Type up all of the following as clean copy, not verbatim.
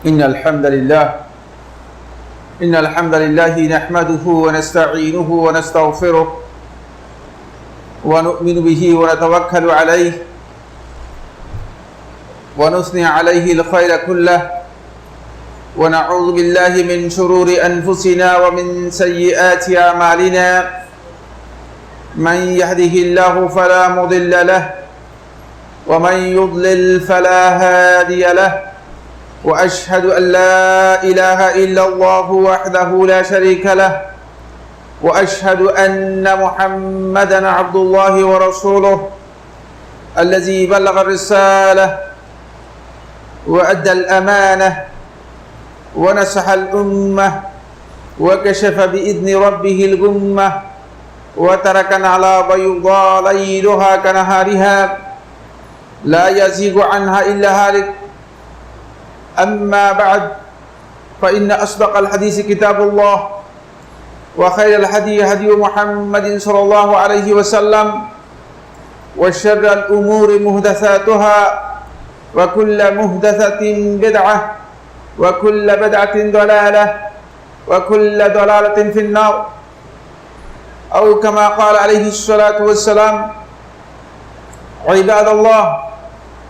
إن الحمد لله نحمده ونستعينه ونستغفره ونؤمن به ونتوكل عليه ونثني عليه الخير كله ونعوذ بالله من شرور أنفسنا ومن سيئات أعمالنا من يهده الله فلا مضل له ومن يضلل فلا هادي له وأشهد أن لا إله إلا الله وحده لا شريك له وأشهد أن محمدا عبد الله ورسوله الذي بلغ الرسالة وأدى الأمانة ونصح الأمة وكشف بإذن ربه الغمة وتركنا على بيضاء ليلها كنهارها لا يزيغ عنها إلا هالك. أما بعد فإن أصدق الحديث كتاب الله وخير الهدي هدي محمد صلى الله عليه وسلم وشر الأمور محدثاتها وكل محدثة بدعة وكل بدعة ضلالة وكل ضلالة في النار أو كما قال عليه الصلاة والسلام. عباد الله،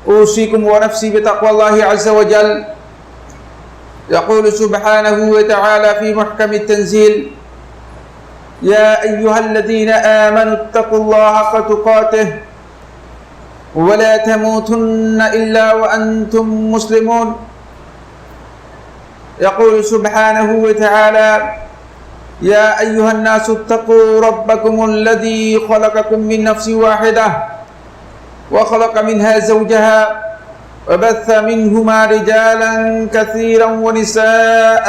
أوصيكم ونفسي بتقوى الله عز وجل. يقول سبحانه وتعالى في محكم التنزيل: يا أيها الذين آمنوا اتقوا الله حق تقاته ولا تموتن إلا وأنتم مسلمون. يقول سبحانه وتعالى: يا أيها الناس اتقوا ربكم الذي خلقكم من نفس واحدة وخلق منها زوجها وبث منهما رجالا كثيرا ونساء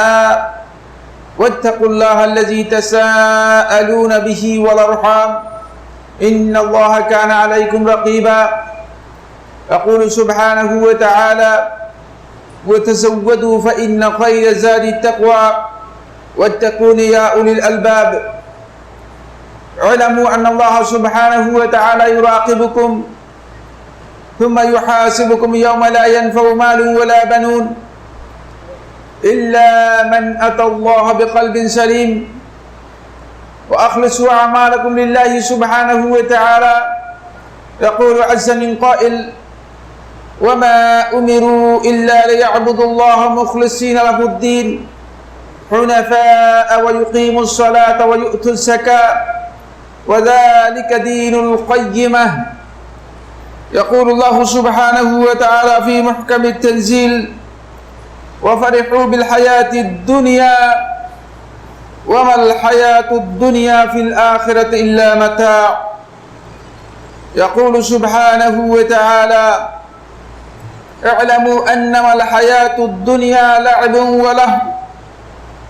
واتقوا الله الذي تساءلون به والأرحام إن الله كان عليكم رقيبا. يقول سبحانه وتعالى: وتزودوا فإن خير زاد التقوى واتقون يا أولي الألباب. اعلموا أن الله سبحانه وتعالى يراقبكم ثم يحاسبكم يوم لا ينفع مال ولا بنون إلا من أتى الله بقلب سليم. وأخلصوا أعمالكم لله سبحانه وتعالى. يقول عز من قائل: وما أمروا إلا ليعبدوا الله مخلصين له الدين حنفاء ويقيموا الصلاة ويؤتوا الزكاة وذلك دين القيمة. يقول الله سبحانه وتعالى في محكم التنزيل: وفرحوا بالحياة الدنيا وما الحياة الدنيا في الآخرة إلا متاع. يقول سبحانه وتعالى: اعلموا أنما الحياة الدنيا لعب ولهو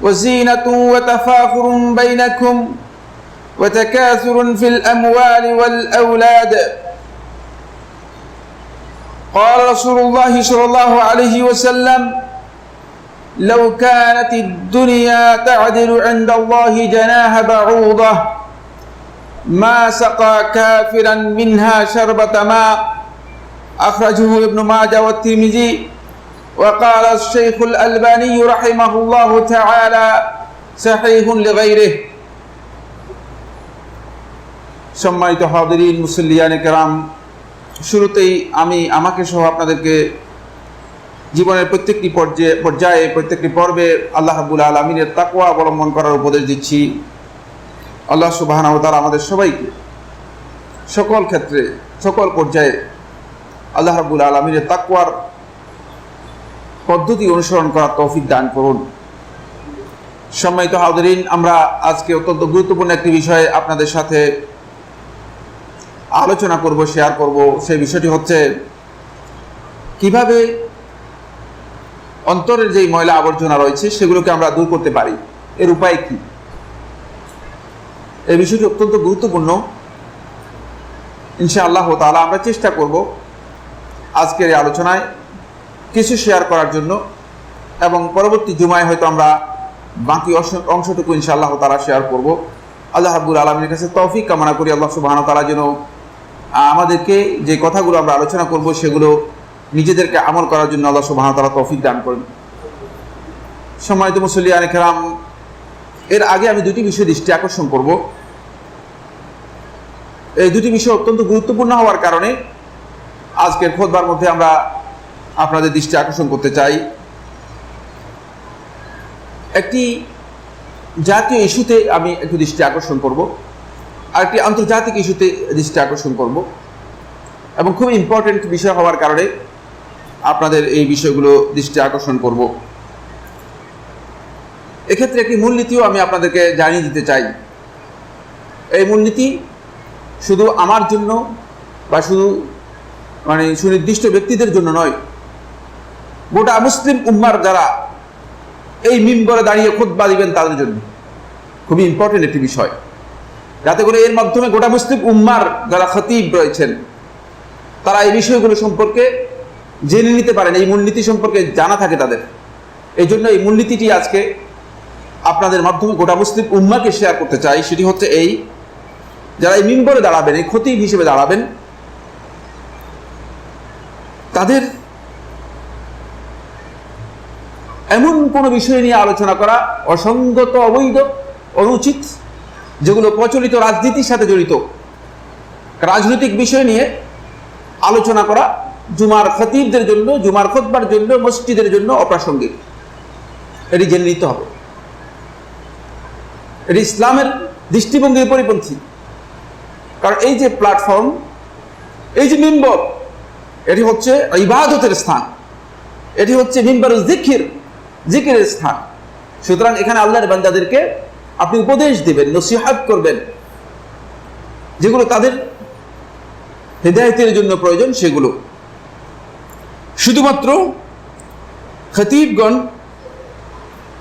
وزينة وتفاخر بينكم وتكاثر في الأموال والأولاد. قال رسول الله صلى الله عليه وسلم: لو كانت الدنيا تعدل عند الله جناح بعوضة ما سقى كافرا منها شربة ماء. أخرجه ابن ماجه والترمذي. وقال الشيخ الألباني رحمه الله تعالى: صحيح لغيره. সম্মানিত হাজিরিন, মুসল্লিয়ানে কেরাম, শুরুতেই আমি আমাকে সহ আপনাদেরকে জীবনের প্রত্যেকটি পর্যায়ে প্রত্যেকটি পর্বে আল্লাহ রাব্বুল আলামিনের তাকওয়া অবলম্বন করার উপদেশ দিচ্ছি। আল্লাহ সুবহানাহু ওয়া তাআলা আমাদের সবাইকে সকল ক্ষেত্রে সকল পর্যায়ে আল্লাহ রাব্বুল আলামিনের তাকওয়ার পদ্ধতি অনুসরণ করার তৌফিক দান করুন। সম্মানিত হাজিরিন, আমরা আজকে অত্যন্ত গুরুত্বপূর্ণ একটি বিষয়ে আপনাদের সাথে আলোচনা করব, শেয়ার করব। সেই বিষয়টি হচ্ছে কিভাবে অন্তরের যেই ময়লা আবর্জনা রয়েছে সেগুলোকে আমরা দূর করতে পারি, এর উপায় কি। এই বিষয়টি অত্যন্ত গুরুত্বপূর্ণ। ইনশাআল্লাহ তাআলা আমরা চেষ্টা করব আজকের এই আলোচনায় কিছু শেয়ার করার জন্য, এবং পরবর্তী জুমায় হয়তো আমরা বাকি অংশটুকু ইনশাআল্লাহ তাআলা শেয়ার করব। আল্লাহ রাব্বুল আলামিনের কাছে তৌফিক কামনা করি আল্লাহ সুবহানাহু ওয়া তাআলা যেন আমাদেরকে যে কথাগুলো আমরা আলোচনা করব সেগুলো নিজেদেরকে আমল করার জন্য আল্লাহ সুবহানাহু ওয়া তাআলা তৌফিক দান করেন। সম্মানিত মুসল্লিয়ান কেরাম, এর আগে আমি দুটি বিষয়ে দৃষ্টি আকর্ষণ করব। এই দুটি বিষয় অত্যন্ত গুরুত্বপূর্ণ হওয়ার কারণে আজকের খুতবার মধ্যে আমরা আপনাদের দৃষ্টি আকর্ষণ করতে চাই। একটি জাতীয় ইস্যুতে আমি একটু দৃষ্টি আকর্ষণ করব, আর একটি আন্তর্জাতিক ইস্যুতে দৃষ্টি আকর্ষণ করব, এবং খুব ইম্পর্টেন্ট বিষয় হওয়ার কারণে আপনাদের এই বিষয়গুলো দৃষ্টি আকর্ষণ করব। এক্ষেত্রে একটি মূলনীতিও আমি আপনাদেরকে জানিয়ে দিতে চাই। এই মূলনীতি শুধু আমার জন্য বা শুধু সুনির্দিষ্ট ব্যক্তিদের জন্য নয়, গোটা মুসলিম উম্মার যারা এই মিম্বরে দাঁড়িয়ে খুতবা দিবেন তাদের জন্য খুবই ইম্পর্টেন্ট একটি বিষয়, যাতে করে এর মাধ্যমে গোটা মুসলিম উম্মার যারা খতিব রয়েছেন তারা এই বিষয়গুলো সম্পর্কে জেনে নিতে পারেন, এই মূলনীতি সম্পর্কে জানা থাকে তাদের। এই জন্য এই মূলনীতিটি আজকে আপনাদের মাধ্যমে গোটা মুসলিম উম্মাকে শেয়ার করতে চাই। সেটি হচ্ছে এই, যারা এই মিম্বরে দাঁড়াবেন, এই খতিব হিসেবে দাঁড়াবেন, তাদের এমন কোনো বিষয় নিয়ে আলোচনা করা অসঙ্গত, অবৈধ, অনুচিত, যেগুলো প্রচলিত রাজনীতির সাথে জড়িত, রাজনৈতিক বিষয় নিয়ে আলোচনা করা জুমার খতিবদের জন্য, জুমার খুতবার জন্য, মসজিদের জন্য অপ্রাসঙ্গিক। এটি জেনে নিতে হবে। এটি ইসলামের দৃষ্টিভঙ্গির পরিপন্থী। কারণ এই যে প্ল্যাটফর্ম, এই যে মিম্বর, এটি হচ্ছে ইবাদতের স্থান, এটি হচ্ছে মিম্বরুল জিকিরের স্থান। সুতরাং এখানে আল্লাহর বান্দাদেরকে আপনি উপদেশ দিবেন, নসিহত করবেন, যেগুলো তাদের হিদায়াতের জন্য প্রয়োজন সেগুলো। শুধুমাত্র খতিবগণ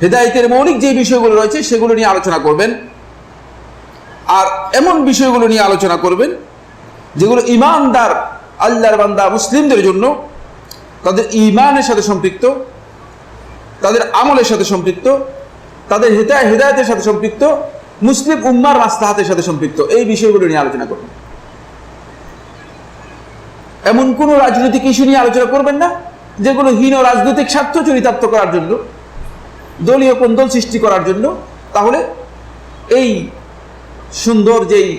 হিদায়াতের মৌলিক যে বিষয়গুলো রয়েছে সেগুলো নিয়ে আলোচনা করবেন, আর এমন বিষয়গুলো নিয়ে আলোচনা করবেন যেগুলো ঈমানদার আল্লাহর বান্দা মুসলিমদের জন্য তাদের ঈমানের সাথে সম্পৃক্ত, তাদের আমলের সাথে সম্পৃক্ত, তাদের হিদায়াতের সাথে সম্পৃক্ত, মুসলিম উম্মার মাসলাহাতের সাথে সম্পৃক্ত। এই বিষয়গুলো নিয়ে আলোচনা করবেন। এমন কোনো রাজনৈতিক ইস্যু নিয়ে আলোচনা করবেন না যেগুলো হীন রাজনৈতিক স্বার্থ চরিতার্থ করার জন্য, দলীয় কোন্দল সৃষ্টি করার জন্য। তাহলে এই সুন্দর যেই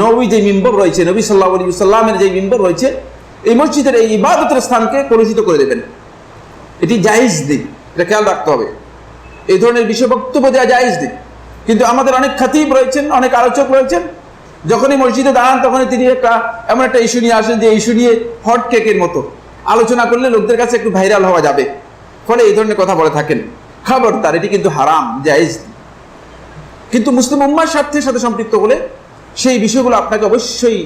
নবী যে মিম্বর রয়েছে, নবী সাল্লাল্লাহু আলাইহি ওয়াসাল্লামের যে মিম্বর রয়েছে, এই মসজিদের এই ইবাদতের স্থানকে কলুষিত করে দেবেন। এটি জায়েজ দিক, এটা খেয়াল রাখতে হবে। এই ধরনের বিষয় বক্তব্য দেওয়া জায়েজ দিক। কিন্তু আমাদের অনেক খতিব রয়েছেন, অনেক আলোচক রয়েছেন, যখনই মসজিদে দাঁড়ান তখনই তিনি এমন একটা ইস্যু নিয়ে আসেন যে ইস্যু নিয়ে হট কেকের মতো আলোচনা করলে লোকদের কাছে একটু ভাইরাল হওয়া যাবে, ফলে এই ধরনের কথা বলে থাকেন। খবরদার, এটি কিন্তু হারাম, জায়েজ। কিন্তু মুসলিম উম্মার স্বার্থের সাথে সম্পৃক্ত হলে সেই বিষয়গুলো আপনাকে অবশ্যই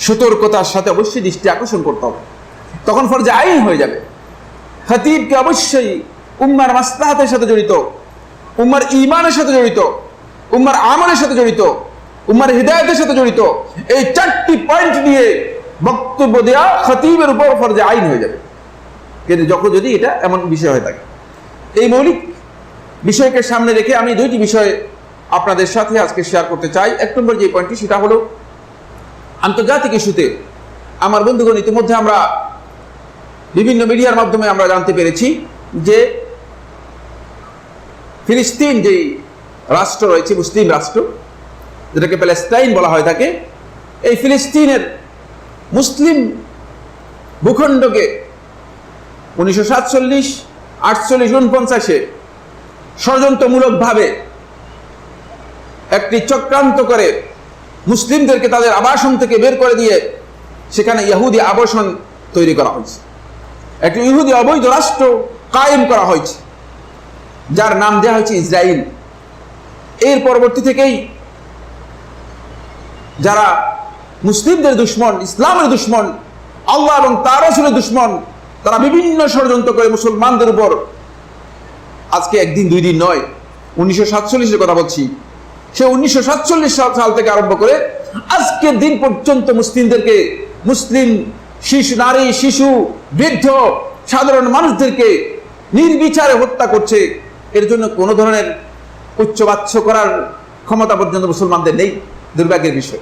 সতর্কতার সাথে অবশ্যই দৃষ্টি আকর্ষণ করতে হবে। তখন ফরজে আইন হয়ে যাবে। খতিবকে অবশ্যই উম্মার মাসলাহাতের সাথে জড়িত, উম্মার ঈমানের সাথে জড়িত, উম্মার আমলের সাথে জড়িত, উম্মার হিদায়াতের সাথে জড়িত এই চারটি পয়েন্ট নিয়ে বক্তব্য দেওয়া খতিবের উপর ফরজে আইন হয়ে যাবে। কিন্তু যখন যদি এটা এমন বিষয় হয়ে থাকে, এই মৌলিক বিষয়কে সামনে রেখে আমি দুইটি বিষয় আপনাদের সাথে আজকে শেয়ার করতে চাই। এক নম্বর যে পয়েন্টটি, সেটা হলো আন্তর্জাতিক ইস্যুতে আমার বন্ধুগণ, ইতিমধ্যে আমরা বিভিন্ন মিডিয়ার মাধ্যমে আমরা জানতে পেরেছি যে ফিলিস্তিন যেই রাষ্ট্র রয়েছে, মুসলিম রাষ্ট্র, যেটাকে প্যালেস্টাইন বলা হয় থাকে, এই ফিলিস্তিনের মুসলিম ভূখণ্ডকে 1947, 48, 49 ষড়যন্ত্রমূলকভাবে একটি চক্রান্ত করে মুসলিমদেরকে তাদের আবাসন থেকে বের করে দিয়ে সেখানে ইহুদি আবাসন তৈরি করা হয়েছে। একটি ইহুদি অবৈধ রাষ্ট্র কায়েম করা হয়েছে, যার নাম দেওয়া হয়েছে ইসরায়েল। এর পরবর্তী থেকেই যারা মুসলিমদের দুশ্মন, ইসলামের দুশ্মন, আল্লাহ এবং তার রাসূলের দুশ্মন, তারা বিভিন্ন ষড়যন্ত্র করে মুসলমানদের উপর, আজকে একদিন দুই দিন নয়, 1947-এর কথা বলছি, সে 1947 সাল থেকে আরম্ভ করে আজকের দিন পর্যন্ত মুসলিমদেরকে, মুসলিম শিশু, নারী, শিশু, বৃদ্ধ, সাধারণ মানুষদেরকে নির্বিচারে হত্যা করছে। এর জন্য কোনো ধরনের উচ্চবাচ্য করার ক্ষমতা পর্যন্ত মুসলমানদের নেই। দুর্ভাগ্যের বিষয়।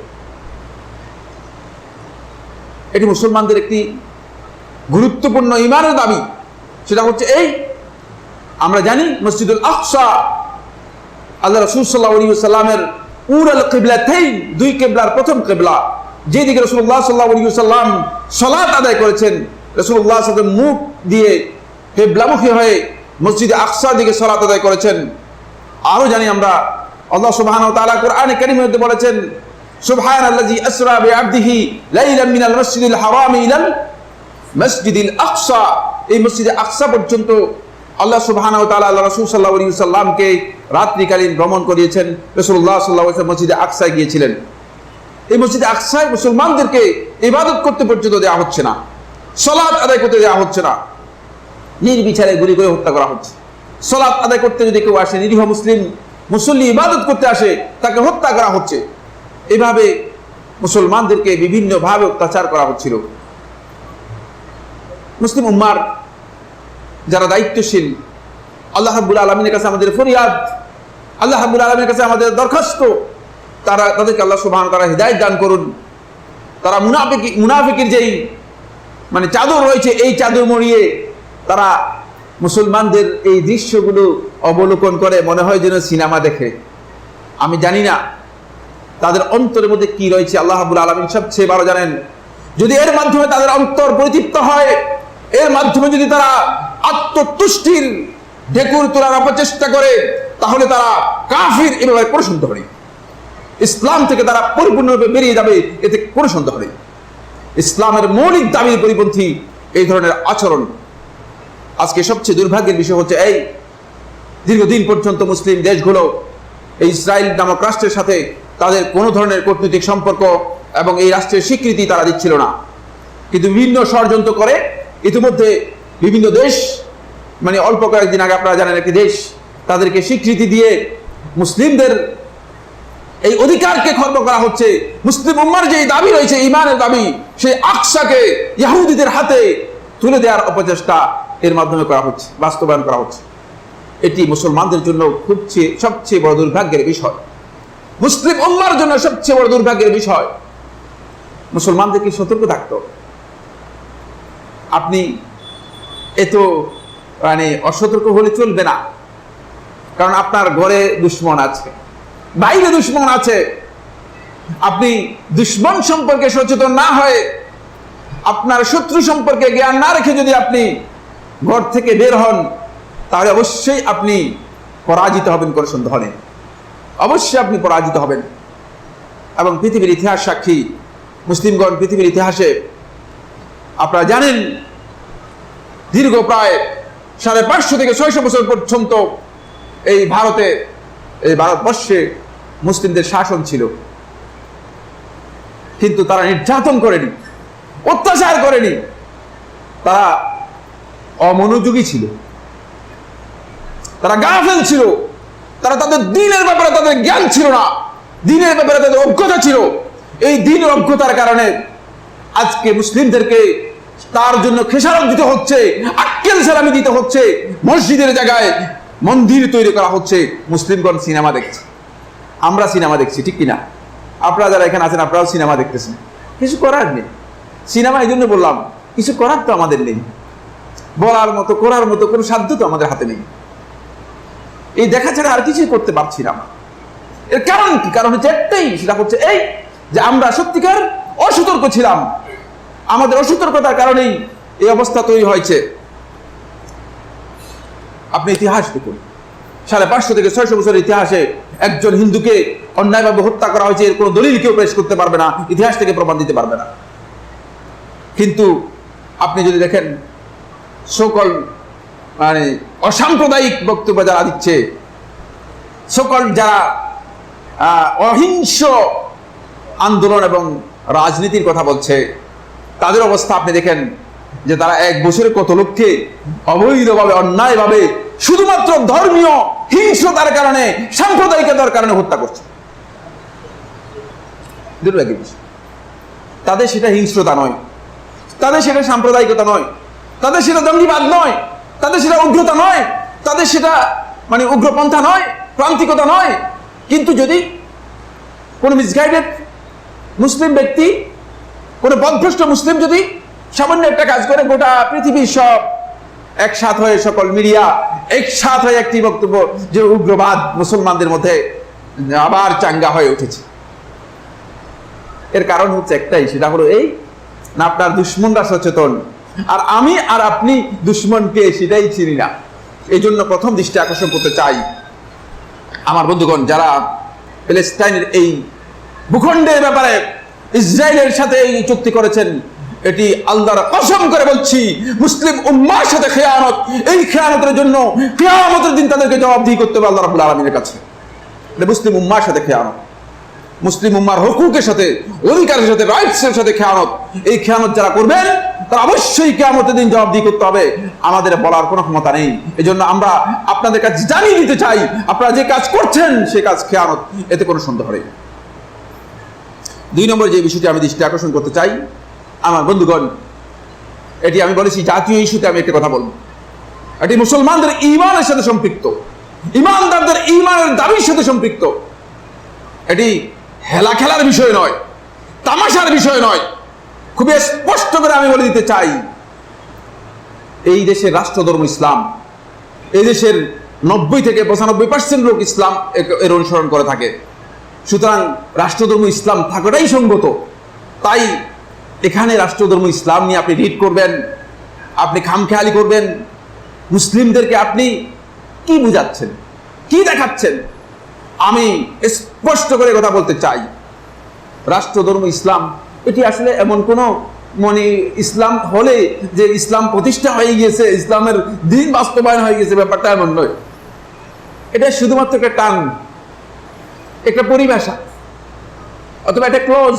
এটি মুসলমানদের একটি গুরুত্বপূর্ণ ঈমানের দাবি। সেটা হচ্ছে এই, আমরা জানি মসজিদুল আকসা আল্লাহ রাসূল সাল্লাল্লাহু আলাইহি ওয়াসাল্লামের উরাল কিবলাতাইন, দুই কিবলার প্রথম কিবলা, যেদিকে রাসূলুল্লাহ সাল্লাল্লাহু আলাইহি ওয়াসাল্লাম সালাত আদায় করেছেন। রাসূলুল্লাহ সাল্লাল্লাহু আলাইহি ওয়াসাল্লাম মুখ দিয়ে কিবলামুখী হয়ে মসজিদ আকসার দিকে সালাত আদায় করেছেন। আরো জানি আমরা আল্লাহ সুবহানাহু ওয়া তাআলা কোরআনে কারীমের মধ্যে বলেছেন, সুবহানাল্লাযী আসরা বিআবদিহি লাইলাম মিনাল মাসজিদিল হারাম ইলাল মসজিদিল আকসা। এই মসজিদে আকসা পর্যন্ত আল্লাহ সুবহানাহু ওয়া তাআলা আল্লাহ রাসূল সাল্লাল্লাহু আলাইহি ওয়াসাল্লামকে রাত্রিকালীন ভ্রমণ করিয়েছেন। রাসূলুল্লাহ সাল্লাল্লাহু আলাইহি ওয়াসাল্লাম মসজিদে আকসায় গিয়েছিলেন। এই মসজিদে আকসায় মুসলমানদেরকে ইবাদত করতে পর্যন্ত দেওয়া হচ্ছে না, সালাত আদায় করতে দেওয়া হচ্ছে না, নির্বিচারে গুলি করে হত্যা করা হচ্ছে। সালাত আদায় করতে যদি কেউ আসে, নিরীহ মুসলিম মুসল্লি ইবাদত করতে আসে, তাকে হত্যা করা হচ্ছে। এভাবে মুসলমানদেরকে বিভিন্নভাবে অত্যাচার করা হচ্ছিল। মুসলিম উম্মার যারা দায়িত্বশীল, আল্লাহ রাব্বুল আলামিনের কাছে আমাদের ফরিয়াদ, আল্লাহ রাব্বুল আলামিনের কাছে আমাদের দরখাস্ত, তাদেরকে আল্লাহ সুবহানাহু ওয়া তাআলা হিদায়াত দান করুন। তারা মুনাফিকের যেই চাদর রয়েছে, এই চাদর মরিয়ে তারা মুসলমানদের এই দৃশ্যগুলো অবলোকন করে মনে হয় যেন সিনেমা দেখে। আমি জানি না তাদের অন্তরের মধ্যে কি রয়েছে, আল্লাহ রাব্বুল আলামিন সবচেয়ে ভালো জানেন। যদি এর মাধ্যমে তাদের অন্তর পরিতৃপ্ত হয়, এর মাধ্যমে যদি তারা আত্মতুষ্টির ঢেকুর তোলার অপচেষ্টা করে, তাহলে তারা কাফির এভাবে কোনো সন্দেহ নেই। ইসলাম থেকে তারা পরিপূর্ণরূপে বেরিয়ে যাবে, এতে কোনো সন্দেহ নেই। ইসলামের মৌলিক দাবির পরিপন্থী এই ধরনের আচরণ। আজকে সবচেয়ে দুর্ভাগ্যের বিষয় হচ্ছে এই দীর্ঘদিন পর্যন্ত মুসলিম দেশগুলো এই ইসরায়েল নামক রাষ্ট্রের সাথে তাদের কোনো ধরনের কূটনৈতিক সম্পর্ক এবং এই রাষ্ট্রের স্বীকৃতি তারা দিচ্ছিল না। কিন্তু বিভিন্ন ষড়যন্ত্র করে ইতিমধ্যে বিভিন্ন দেশ, অল্প কয়েকদিন আগে আপনারা জানেন একটি দেশ তাদেরকে স্বীকৃতি দিয়ে মুসলিমদের এই অধিকারকে খর্ব করা হচ্ছে। মুসলিম উম্মার যে দাবি রয়েছে, ঈমানের দাবি, সেই আকসাকে ইহুদিদের হাতে তুলে দেওয়ার অপচেষ্টা এর মাধ্যমে করা হচ্ছে, বাস্তবায়ন করা হচ্ছে। এটি মুসলমানদের জন্য সবচেয়ে বড় দুর্ভাগ্যের বিষয়, মুসলিম উম্মার জন্য সবচেয়ে বড় দুর্ভাগ্যের বিষয়। মুসলমানদেরকে সতর্ক থাকতে হবে। আপনি এত অসতর্ক হলে চলবে না, কারণ আপনার ঘরে দুশ্মন আছে, বাইরে দুশ্মন আছে। আপনি দুশ্মন সম্পর্কে সচেতন না হয়ে, আপনার শত্রু সম্পর্কে জ্ঞান না রেখে যদি আপনি ঘর থেকে বের হন, তাহলে অবশ্যই আপনি পরাজিত হবেন, কোনো সন্দেহ নেই। অবশ্যই আপনি পরাজিত হবেন। এবং পৃথিবীর ইতিহাস সাক্ষী, মুসলিমগণ পৃথিবীর ইতিহাসে আপনারা জানেন দীর্ঘ প্রায় 550 থেকে 600 বছর পর্যন্ত এই ভারতবর্ষে মুসলিমদের শাসন ছিল, কিন্তু তারা নির্যাতন করেনি, অত্যাচার করেনি। তারা অমনোযোগী ছিল, তারা গাফেল ছিল, তারা তাদের দ্বীনের ব্যাপারে তাদের জ্ঞান ছিল না, দ্বীনের ব্যাপারে তাদের অজ্ঞতা ছিল। এই দ্বীনের অজ্ঞতার কারণে আজকে মুসলিমদেরকে তার জন্য খেসারত দিতে হচ্ছে, আক্কেল সালামি দিতে হচ্ছে, মসজিদের জায়গায় মন্দির তৈরি করা হচ্ছে। মুসলিমগণ সিনেমা দেখছে, আমরা সিনেমা দেখছি, ঠিক কিনা? আপনারা যারা এখানে আছেন আপনারাও সিনেমা দেখতেছেন। কিছু করার নেই, সিনেমা এই জন্য বললাম, কিছু করার তো আমাদের নেই, বলার মতো করার মতো কোনো সাধ্য তো আমাদের হাতে নেই। এই দেখা ছাড়া আর কিছুই করতে পারছি না। এর কারণ কি? কারণ হচ্ছে একটাই, সেটা হচ্ছে এই যে আমরা সত্যিকার অসতর্ক ছিলাম। আমাদের অসতর্কতার কারণেই এই অবস্থা তৈরি হয়েছে। আপনি ইতিহাস দেখুন, 550 থেকে 600 বছরের ইতিহাসে একজন হিন্দুকে অন্যায়ভাবে হত্যা করা হয়েছে, এর কোনো দলিল কেউ পেশ করতে পারবে না, ইতিহাস থেকে প্রমাণ দিতে পারবে না। কিন্তু আপনি যদি দেখেন সকল অসাম্প্রদায়িক বক্তব্য যারা দিচ্ছে, সকল যারা অহিংস আন্দোলন এবং রাজনীতির কথা বলছে, তাদের অবস্থা আপনি দেখেন যে তারা এক বছরে কত লোককে অবৈধভাবে, অন্যায়ভাবে, শুধুমাত্র ধর্মীয় হিংস্রতার কারণে, সাম্প্রদায়িকতার কারণে হত্যা করছে। তাদের সেটা হিংস্রতা নয়, তাদের সেটা সাম্প্রদায়িকতা নয়, তাদের সেটা জঙ্গিবাদ নয়, তাদের সেটা উগ্রতা নয়, তাদের সেটা উগ্রপন্থা নয়, প্রান্তিকতা নয়। কিন্তু যদি কোন মিসগাইডেড মুসলিম ব্যক্তি, কোন পথভ্রষ্ট মুসলিম যদি সামান্য একটা কাজ করে, গোটা পৃথিবীর সব একসাথ হয়ে সকল মিডিয়া একসাথ হয়ে একটি বক্তব্য যে উগ্রবাদ মুসলমানদের মধ্যে আবার চাঙ্গা হয়ে উঠেছে। এর কারণ হচ্ছে একটাই, সেটা হলো এই না আপনার দুশ্মনরা সচেতন, আর আমি আর আপনি দুশ্মনকে সেটাই চিনি না। এই জন্য প্রথম দৃষ্টি আকর্ষণ করতে চাই আমার বন্ধুগণ, যারা প্যালেস্টাইনের এই ভূখণ্ডের ব্যাপারে ইসরায়েলের সাথে এই চুক্তি করেছেন, এটি আল্লাহর কসম করে বলছি মুসলিম উম্মার সাথে খেয়ানত, এই খেয়ানতের জন্য কিয়ামতের দিন তাদেরকে জবাবদিহি করতে হবে আল্লাহ রাব্বুল আলামিনের কাছে। মুসলিম উম্মার সাথে খেয়ানত, মুসলিম উম্মার হকুকের সাথে, অধিকারের সাথে, রাইটসের সাথে খেয়ানত। এই খেয়ানত যারা করবেন তারা অবশ্যই কিয়ামতের দিন জবাবদিহি করতে হবে, আমাদের বলার কোনো ক্ষমতা নেই। এজন্য আমরা আপনাদের কাছে জানিয়ে দিতে চাই, আপনারা যে কাজ করছেন সে কাজ খেয়ানত, এতে কোনো সন্দেহ নেই। 2 নম্বর যে বিষয়টি আমি দৃষ্টি আকর্ষণ করতে চাই আমার বন্ধুগণ, এটি আমি বলেছি জাতীয় ইস্যুতে আমি একটা কথা বলবো, এটি মুসলমানদের ঈমানের সাথে সম্পৃক্ত, ঈমানদারদের ঈমানের দাবির সাথে সম্পৃক্ত। এটি হেলা খেলার বিষয় নয়, তামাশার বিষয় নয়। খুবই স্পষ্ট করে আমি বলে দিতে চাই, এই দেশের রাষ্ট্রধর্ম ইসলাম, এই দেশের 90 থেকে 95% লোক ইসলাম এর অনুসরণ করে থাকে। সুতরাং রাষ্ট্রধর্ম ইসলাম থাকাটাই সঙ্গত। তাই এখানে রাষ্ট্রধর্ম ইসলাম নিয়ে আপনি রিড করবেন, আপনি খামখেয়ালি করবেন, মুসলিমদেরকে আপনি কি বুঝাচ্ছেন, কি দেখাচ্ছেন? আমি স্পষ্ট করে কথা বলতে চাই, রাষ্ট্রধর্ম ইসলাম এটি আসলে এমন কোনো ইসলাম হলে যে ইসলাম প্রতিষ্ঠা হয়ে গিয়েছে, ইসলামের দিন বাস্তবায়ন হয়ে গেছে, ব্যাপারটা এমন নয়। এটা শুধুমাত্র একটা টার্ম, একটা পরিভাষা, অথবা একটা ক্লোজ,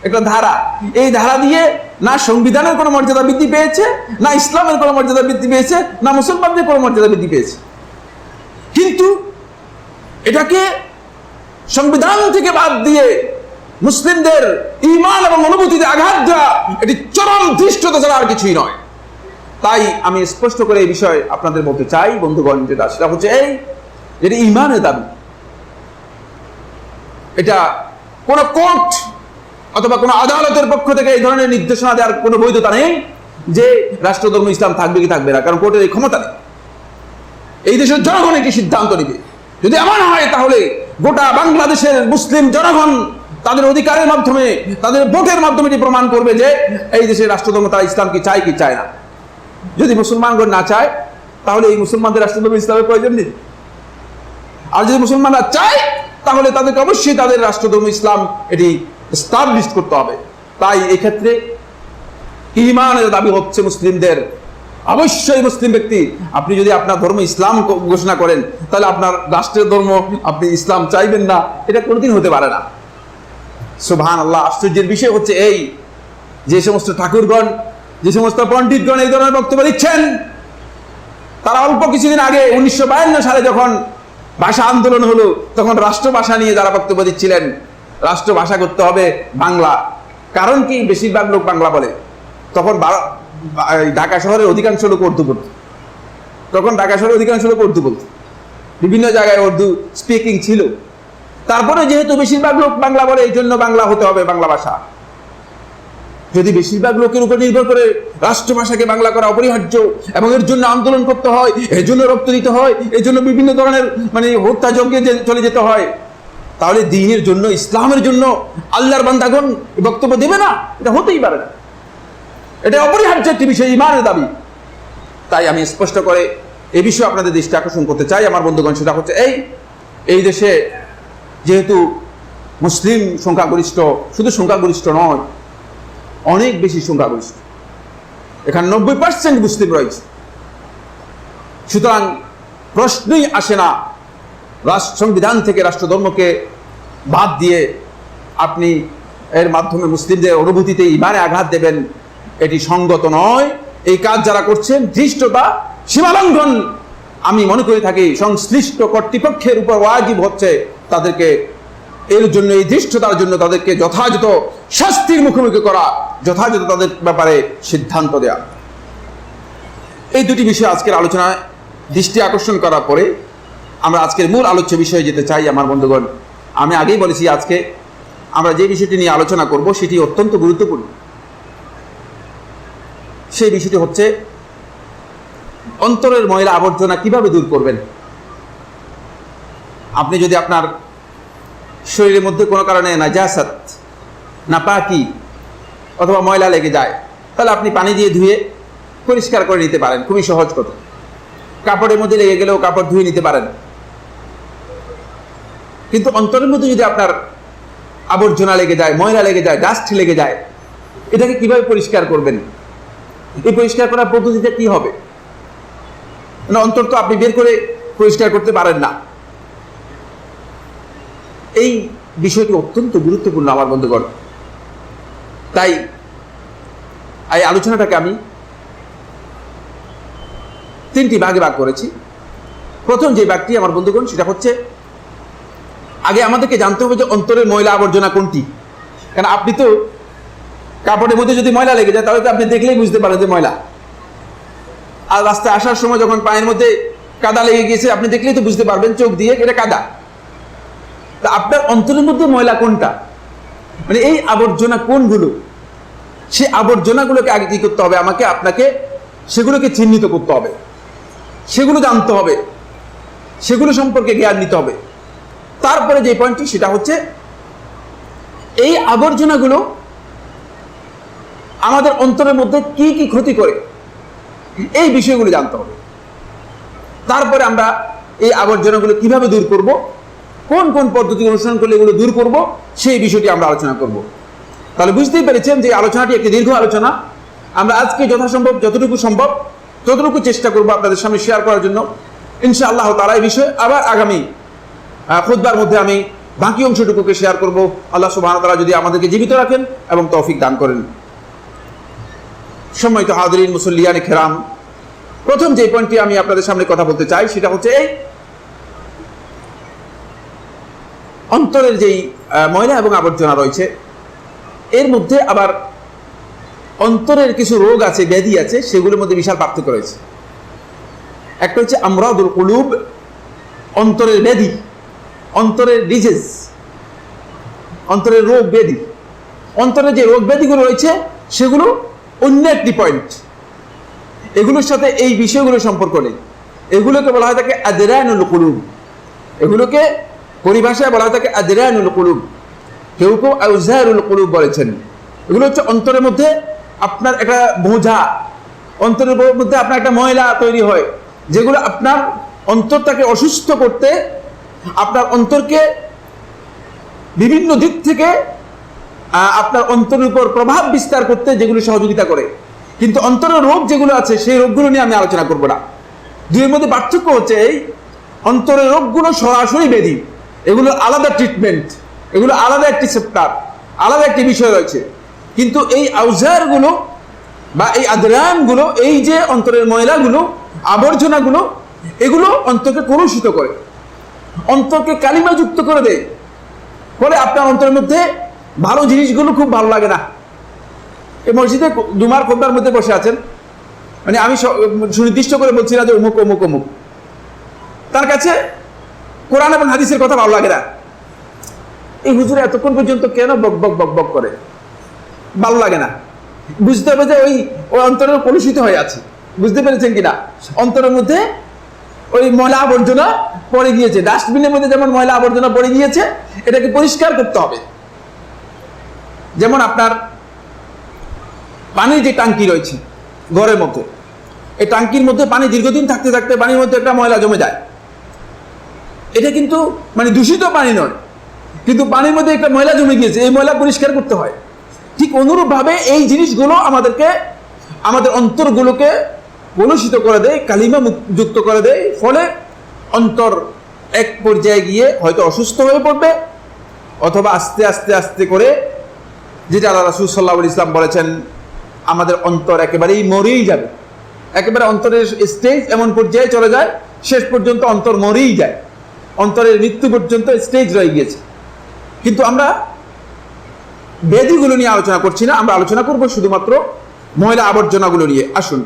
একটা ধারা। এই ধারা দিয়ে না সংবিধানের কোনো মর্যাদা বৃদ্ধি পেয়েছে, না ইসলামের কোনো মর্যাদা বৃদ্ধি পেয়েছে, না মুসলমানদের কোনো মর্যাদা বৃদ্ধি পেয়েছে। কিন্তু এটাকে সংবিধান থেকে বাদ দিয়ে মুসলিমদের ঈমান এবং অনুভূতিতে আঘাত দেওয়া, এটি চরম ধৃষ্টতা ছাড়া আর কিছুই নয়। তাই আমি স্পষ্ট করে এই বিষয়ে আপনাদের বলতে চাই বন্ধুগণ, যেটা সেটা হচ্ছে এই, যেটি ঈমানের দাবি, এটা কোনো কোর্ট অথবা কোনো আদালতের পক্ষ থেকে এই ধরনের নির্দেশনা দেওয়ার কোনো বৈধতা নেই যে রাষ্ট্রধর্ম ইসলাম থাকবে কি থাকবে না, কারণ কোর্টের এই ক্ষমতা নেই। এই দেশের জনগণ একটি সিদ্ধান্ত নেবে। যদি এমন হয় তাহলে গোটা বাংলাদেশের মুসলিম জনগণ তাদের অধিকারের মাধ্যমে, তাদের ভোটের মাধ্যমে এটি প্রমাণ করবে যে এই দেশের রাষ্ট্রধর্ম তারা ইসলাম কি চায় কি চায় না। যদি মুসলমানগণ না চায় তাহলে এই মুসলমানদের রাষ্ট্রধর্ম ইসলামের প্রয়োজন নেই। আর যদি মুসলমানরা চায় তাহলে তাদেরকে অবশ্যই তাদের রাষ্ট্রধর্ম ইসলাম এটি এস্টাবলিশ করতে হবে। তাই এই ক্ষেত্রে ঈমানের দাবি হচ্ছে মুসলিমদের। অবশ্যই মুসলিম ব্যক্তি, আপনি যদি আপনার ধর্ম ইসলাম ঘোষণা করেন তাহলে আপনার রাষ্ট্রের ধর্ম আপনি ইসলাম চাইবেন না, এটা কোনোদিন হতে পারে না। সুবহানাল্লাহ। আশ্চর্যের বিষয় হচ্ছে এই, যে সমস্ত ঠাকুরগণ, যে সমস্ত পণ্ডিতগণ এই ধরনের বক্তব্য দিচ্ছেন, তারা অল্প কিছুদিন আগে 1952 সালে যখন ভাষা আন্দোলন হলো, তখন রাষ্ট্রভাষা নিয়ে যারা বক্তব্য দিচ্ছিলেন, রাষ্ট্রভাষা করতে হবে বাংলা। কারণ কি? বেশিরভাগ লোক বাংলা বলে। তখন ঢাকা শহরের অধিকাংশ লোক উর্দু বলত, তখন ঢাকা শহরের অধিকাংশ লোক উর্দু বলত, বিভিন্ন জায়গায় উর্দু স্পিকিং ছিল। তারপরে যেহেতু বেশিরভাগ লোক বাংলা বলে, এই জন্য বাংলা হতে হবে, বাংলা ভাষা। যদি বেশিরভাগ লোকের উপর নির্ভর করে রাষ্ট্রভাষাকে বাংলা করা অপরিহার্য, এবং এর জন্য আন্দোলন করতে হয়, এর জন্য রক্ত দিতে হয়, এর জন্য বিভিন্ন ধরনের হত্যাযজ্ঞে চলে যেতে হয়, তাহলে দ্বীনের জন্য, ইসলামের জন্য আল্লাহর বান্দাগণ বক্তব্য দেবে না? এটা হতেই পারে না। এটা অপরিহার্য একটি বিষয়, ঈমানের দাবি। তাই আমি স্পষ্ট করে এই বিষয়ে আপনাদের দৃষ্টি আকর্ষণ করতে চাই আমার বন্ধুগণ, সেটা হচ্ছে এই দেশে যেহেতু মুসলিম সংখ্যাগরিষ্ঠ, শুধু সংখ্যাগরিষ্ঠ নয়, অনেক বেশি সংখ্যাগরিষ্ঠ, এখানে 90% মুসলিম রয়েছে। সুতরাং প্রশ্নই আসে না সংবিধান থেকে রাষ্ট্রধর্মকে বাদ দিয়ে আপনি এর মাধ্যমে মুসলিমদের অনুভূতিতে ঈমানে আঘাত দেবেন, এটি সঙ্গত নয়। এই কাজ যারা করছেন ধৃষ্টতা, সীমালঙ্ঘন। আমি মনে করে থাকি সংশ্লিষ্ট কর্তৃপক্ষের উপর ওয়াজিব হচ্ছে তাদেরকে এর জন্য, এই ধৃষ্টতার জন্য তাদেরকে যথাযথ শাস্তির মুখোমুখি করা, যথাযথ তাদের ব্যাপারে সিদ্ধান্ত দেয়া। এই দুটি বিষয় আজকের আলোচনায় দৃষ্টি আকর্ষণ করার পরে আমরা আজকের মূল আলোচ্য বিষয়ে যেতে চাই আমার বন্ধুগণ। আমি আগেই বলেছি আজকে আমরা যে বিষয়টি নিয়ে আলোচনা করব সেটি অত্যন্ত গুরুত্বপূর্ণ। সেই বিষয়টি হচ্ছে অন্তরের ময়লা আবর্জনা কিভাবে দূর করবেন? আপনি যদি আপনার শরীরের মধ্যে কোনো কারণে নাজাসাত, নাপাকি অথবা ময়লা লেগে যায়, তাহলে আপনি পানি দিয়ে ধুয়ে পরিষ্কার করে নিতে পারেন, খুবই সহজ কথা। কাপড়ের মধ্যে লেগে গেলেও কাপড় ধুয়ে নিতে পারেন। কিন্তু অন্তরের মধ্যে যদি আপনার আবর্জনা লেগে যায়, ময়লা লেগে যায়, ডাস্ট লেগে যায়, এটাকে কিভাবে পরিষ্কার করবেন? এই পরিষ্কার করার পদ্ধতিটা কি হবে? না, অন্তর তো আপনি বের করে পরিষ্কার করতে পারেন না। এই বিষয়টি অত্যন্ত গুরুত্বপূর্ণ আমার বন্ধুগণ। তাই এই আলোচনাটাকে আমি 3টি ভাগে ভাগ করেছি। প্রথম যে ভাগটি আমার বন্ধুগণ, সেটা হচ্ছে আগে আমাদেরকে জানতে হবে যে অন্তরের ময়লা আবর্জনা কোনটি। কারণ আপনি তো কাপড়ের মধ্যে যদি ময়লা লেগে যায়, তাহলে তো আপনি দেখলেই বুঝতে পারেন যে ময়লা। আর রাস্তায় আসার সময় যখন পায়ের মধ্যে কাদা লেগে গিয়েছে, আপনি দেখলেই তো বুঝতে পারবেন চোখ দিয়ে এটা কাদা। তা আপনার অন্তরের মধ্যে ময়লা কোনটা, মানে এই আবর্জনা কোনগুলো, সেই আবর্জনাগুলোকে আগে কি করতে হবে? আমাকে আপনাকে সেগুলোকে চিহ্নিত করতে হবে, সেগুলো জানতে হবে, সেগুলো সম্পর্কে জ্ঞান নিতে হবে। তারপরে যে পয়েন্টটি, সেটা হচ্ছে এই আবর্জনাগুলো আমাদের অন্তরের মধ্যে কি কি ক্ষতি করে, এই বিষয়গুলো জানতে হবে। তারপরে আমরা এই আবর্জনাগুলো কিভাবে দূর করব, কোন কোন পদ্ধতি অনুসরণ করলে এগুলো দূর করব, সেই বিষয়টি আমরা আলোচনা করব। তাহলে বুঝতেই পেরেছেন যে আলোচনাটি একটি দীর্ঘ আলোচনা। আমরা আজকে যথাসম্ভব যতটুকু সম্ভব ততটুকু চেষ্টা করব আপনাদের সামনে শেয়ার করার জন্য। ইনশাআল্লাহ তাআলা এই বিষয়ে আবার আগামী খুতবার মধ্যে আমি বাকি অংশটুকুকে শেয়ার করব। আল্লাহ সুবহানাহু ওয়া তাআলা যদি আমাদেরকে জীবিত রাখেন এবং তৌফিক দান করেন। সম্মানিত হাজিরিন, মুসল্লিয়ানে কেরাম, প্রথম যে পয়েন্টটি আমি আপনাদের সামনে কথা বলতে চাই, সেটা হচ্ছে এই অন্তরের যেই ময়লা এবং আবর্জনা রয়েছে, এর মধ্যে আবার অন্তরের কিছু রোগ আছে, ব্যাধি আছে, সেগুলোর মধ্যে বিশাল পার্থক্য রয়েছে। একটা হচ্ছে আমরাদুল কুলুব, অন্তরের ব্যাধি, অন্তরের ডিজিজ, অন্তরের রোগ ব্যাধি। অন্তরের যে রোগ ব্যাধিগুলো রয়েছে সেগুলো অন্য একটি পয়েন্ট, এগুলোর সাথে এই বিষয়গুলো সম্পর্ক নেই। এগুলোকে বলা হয় থাকে আদরানুল কুলুব, এগুলোকে পরিভাষায় বলা হয় থাকে আদরানুল কুলুব, কেউ কেউ আউজারুল কুলুব বলেছেন। এগুলো হচ্ছে অন্তরের মধ্যে আপনার একটা বোঝা, অন্তরের মধ্যে আপনার একটা ময়লা তৈরি হয়, যেগুলো আপনার অন্তরটাকে অসুস্থ করতে, আপনার অন্তরকে বিভিন্ন দিক থেকে আপনার অন্তরের উপর প্রভাব বিস্তার করতে যেগুলো সহযোগিতা করে। কিন্তু অন্তরের রোগ যেগুলো আছে, সেই রোগগুলো নিয়ে আমি আলোচনা করব না। দুইয়ের মধ্যে পার্থক্য হচ্ছে এই অন্তরের রোগগুলো সরাসরি ব্যাধি, এগুলো আলাদা ট্রিটমেন্ট, এগুলো আলাদা একটি সেপ্টার, আলাদা একটি বিষয় রয়েছে। কিন্তু এই আউজারগুলো বা এই আদরানগুলো, এই যে অন্তরের ময়লাগুলো, আবর্জনাগুলো, এগুলো অন্তরকে কলুষিত করে, অন্তরকে কালিমাযুক্ত করে দেয়। ফলে আপনার অন্তরের মধ্যে ভালো জিনিসগুলো খুব ভালো লাগে না। এই মসজিদে জুমার খুতবার মধ্যে বসে আছেন, মানে আমি সুনির্দিষ্ট করে বলছি না যে অমুক অমুক অমুক, তার কাছে কোরআন এবং হাদিসের কথা ভালো লাগে না। এই হুজুর এতক্ষণ পর্যন্ত কেন বক বক বক বক করে, ভালো লাগে না। বুঝতে হবে যে ওই অন্তরের কলুষিত হয়ে আছে। বুঝতে পেরেছেন কিনা? অন্তরের মধ্যে ওই ময়লা আবর্জনা পড়ে গিয়েছে, ডাস্টবিনের মধ্যে যেমন ময়লা আবর্জনা পড়ে গিয়েছে, এটাকে পরিষ্কার করতে হবে। যেমন আপনার পানির যে টাঙ্কি রয়েছে ঘরের মধ্যে, এই টাঙ্কির মধ্যে পানি দীর্ঘদিন থাকতে থাকতে পানির মধ্যে একটা ময়লা জমে যায়। এটা কিন্তু মানে দূষিত পানি নয়, কিন্তু পানির মধ্যে একটা ময়লা জমে গিয়েছে, এই ময়লা পরিষ্কার করতে হয়। ঠিক অনুরূপভাবে এই জিনিসগুলো আমাদেরকে, আমাদের অন্তরগুলোকে কলুষিত করে দেয়, কালিমা যুক্ত করে দেয়। ফলে অন্তর এক পর্যায়ে গিয়ে হয়তো অসুস্থ হয়ে পড়বে, অথবা আস্তে আস্তে আস্তে করে, যেটা আল্লাহ রাসূল সাল্লাল্লাহু আলাইহি ওয়াসাল্লাম বলেছেন, আমাদের অন্তর একেবারেই মরেই যাবে। একেবারে অন্তরের স্টেজ এমন পর্যায়ে চলে যায়, শেষ পর্যন্ত অন্তর মরেই যায়, অন্তরের মৃত্যু পর্যন্ত স্টেজ রয়ে গিয়েছে। কিন্তু আমরা ব্যাধিগুলো নিয়ে আলোচনা করছি না, আমরা আলোচনা করব শুধুমাত্র ময়লা আবর্জনাগুলো নিয়ে। আসুন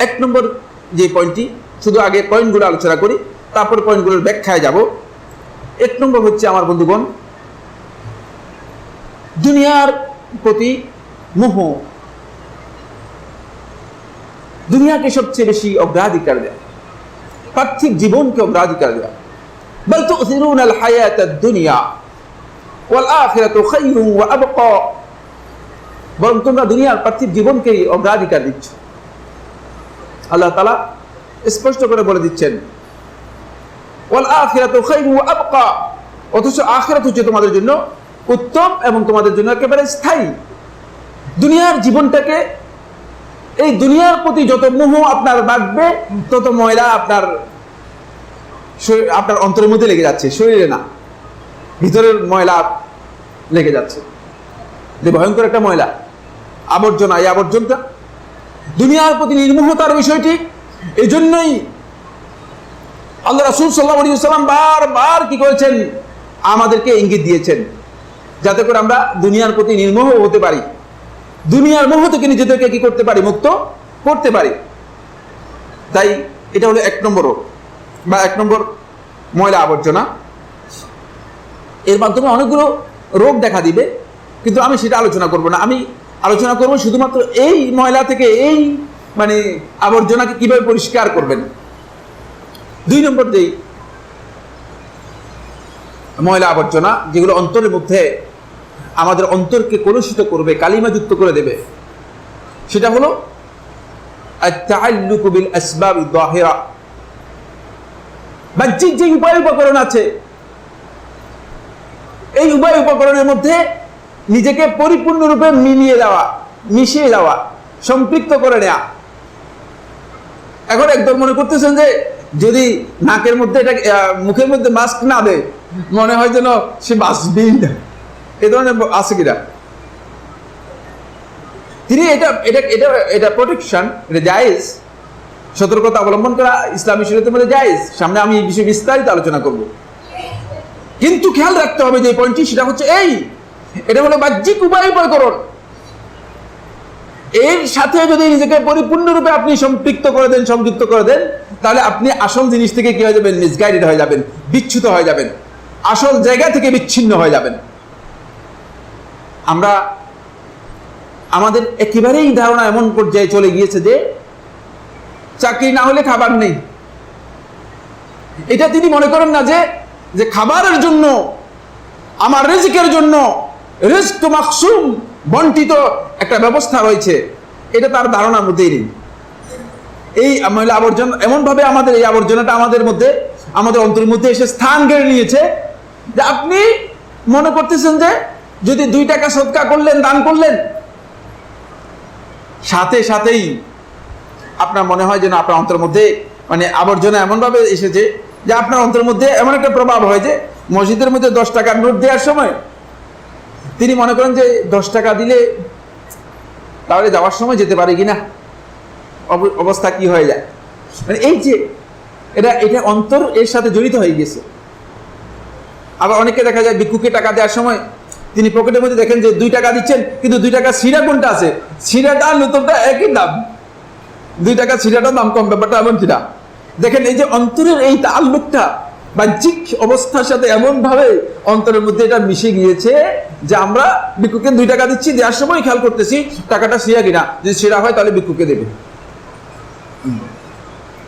1 নম্বর যে পয়েন্টটি, শুধু আগে পয়েন্টগুলো আলোচনা করি, তারপর পয়েন্টগুলোর ব্যাখ্যায় যাব। 1 নম্বর হচ্ছে আমার বন্ধুগণ, দুনিয়ার প্রতি মোহ। দুনিয়াকে সবচেয়ে বেশি অগ্রাধিকার দেয়া, পার্থিব জীবনকে অগ্রাধিকার দেয়া। বাল তু'থিরুনাল হায়াতাদ দুনিয়া ওয়াল আখিরাতু খায়রুন ওয়া আবকা, বরং তোমরা দুনিয়ার পার্থিব জীবনকেই অগ্রাধিকার দিচ্ছ। আল্লাহ তাআলা স্পষ্ট করে বলে দিচ্ছেন ওয়াল আখিরাতু খায়রুন ওয়া আবকা, অথচ আখিরাত হচ্ছে তোমাদের জন্য উত্তম এবং তোমাদের জন্য একেবারে স্থায়ী। দুনিয়ার জীবনটাকে, এই দুনিয়ার প্রতি যত মোহ আপনার বাড়বে, তত ময়লা আপনার অন্তরের মধ্যে লেগে যাচ্ছে, শরীরে না, ভিতরের ময়লা লেগে যাচ্ছে। যে ভয়ঙ্কর একটা ময়লা, আবর্জনা, এই আবর্জনটা দুনিয়ার প্রতি নির্মোহতার বিষয়টি। এই জন্যই আল্লাহ রাসূল সাল্লাল্লাহু আলাইহি ওয়াসাল্লাম বারবার কি করেছেন, আমাদেরকে ইঙ্গিত দিয়েছেন যাতে করে আমরা দুনিয়ার প্রতি নির্মোহ হতে পারি, দুনিয়ার মোহ থেকে নিজেদেরকে কি করতে পারি, মুক্ত করতে পারি। তাই এটা হলো এক নম্বর বা এক নম্বর ময়লা আবর্জনা। এর মাধ্যমে অনেকগুলো রোগ দেখা দিবে, কিন্তু আমি সেটা আলোচনা করব না। আমি আলোচনা করব শুধুমাত্র এই ময়লা থেকে, এই মানে আবর্জনাকে কিভাবে পরিষ্কার করবেন। 2 নম্বর যেই ময়লা আবর্জনা, যেগুলো অন্তরের মধ্যে আমাদের অন্তরকে কলুষিত করবে, কালিমাযুক্ত করে দেবে, সেটা হলো আত-তাআল্লুকু বিল আসবাবিদ যাহিরা। বাহ্যিক যে উপায় উপকরণ আছে, এই উপায় উপকরণের মধ্যে নিজেকে পরিপূর্ণরূপে মিশিয়ে যাওয়া, সম্পৃক্ত করে নেওয়া। এখন একদম মনে করতেছেন যে যদি নাকের মধ্যে এটা, মুখের মধ্যে মাস্ক না দেয়, মনে হয় যেন সে বাঁচবেই না, এ ধরনের আছে কিনা। তিনি এটা এটা এটা এটা প্রোটেকশন, এটা জায়েজ, সতর্কতা অবলম্বন করা ইসলামী শরীয়তের মধ্যে জায়েজ। সামনে আমি এই বিষয়ে বিস্তারিত আলোচনা করব, কিন্তু খেয়াল রাখতে হবে যে পয়েন্টটি, সেটা হচ্ছে এটা হলো বাহ্যিক উপায় উপকরণ। এর সাথে যদি নিজেকে পরিপূর্ণরূপে আপনি সম্পৃক্ত করে দেন, সংযুক্ত করে দেন, তাহলে আপনি আসল জিনিস থেকে কি হয়ে যাবেন, মিসগাইডেড হয়ে যাবেন, বিচ্যুত হয়ে যাবেন, আসল জায়গা থেকে বিচ্ছিন্ন হয়ে যাবেন। আমরা আমাদের একেবারেই ধারণা এমন পর্যায়ে চলে গিয়েছে যে চাকরি না হলে খাবার নেই। এটা তিনি মনে করেন না যে খাবারের জন্য, আমার রিজিকের জন্য রিজক মাকসুম, বন্টিত একটা ব্যবস্থা রয়েছে, এটা তার ধারণার মধ্যেই নেই। এই ময়লা আবর্জনা এমনভাবে আমাদের এই আবর্জনাটা আমাদের মধ্যে, আমাদের অন্তরের মধ্যে এসে স্থান গেড়ে নিয়েছে যে আপনি মনে করতেছেন যে যদি 2 টাকা সদকা করলেন, দান করলেন, সাথে সাথেই আপনার মনে হয় যেন আপনার অন্তরের মধ্যে মানে আবর্জনা এমনভাবে এসেছে যে আপনার অন্তরের মধ্যে এমন একটা প্রভাব হয় যে মসজিদের মধ্যে 10 টাকার নোট দেওয়ার সময় তিনি মনে করেন যে 10 টাকা দিলে তাহলে যাওয়ার সময় যেতে পারে কিনা, অবস্থা কি হয়ে যায়। মানে এই যে এটা অন্তর এর সাথে জড়িত হয়ে গেছে। আবার অনেকে দেখা যায় ভিক্ষুকে টাকা দেওয়ার সময় তিনি পকেটের মধ্যে দেখেন যে 2 টাকা দিচ্ছেন, কিন্তু 2 টাকা সিরা কোনটা আছে, সিরাটা আর নতুনটা একই দাম, 2 টাকা সিরাটার দাম কম, ব্যাপারটা এমন কিনা। দেখেন এই যে অন্তরের এই তাআল্লুকটা বাহ্যিক অবস্থার সাথে এমন ভাবে অন্তরের মধ্যে এটা মিশে গিয়েছে যে আমরা ভিক্ষুকে 2 টাকা দিচ্ছি, দেওয়ার সময় খেয়াল করতেছি টাকাটা সিরা কিনা, যদি সিরা হয় তাহলে ভিক্ষুকে দেবে।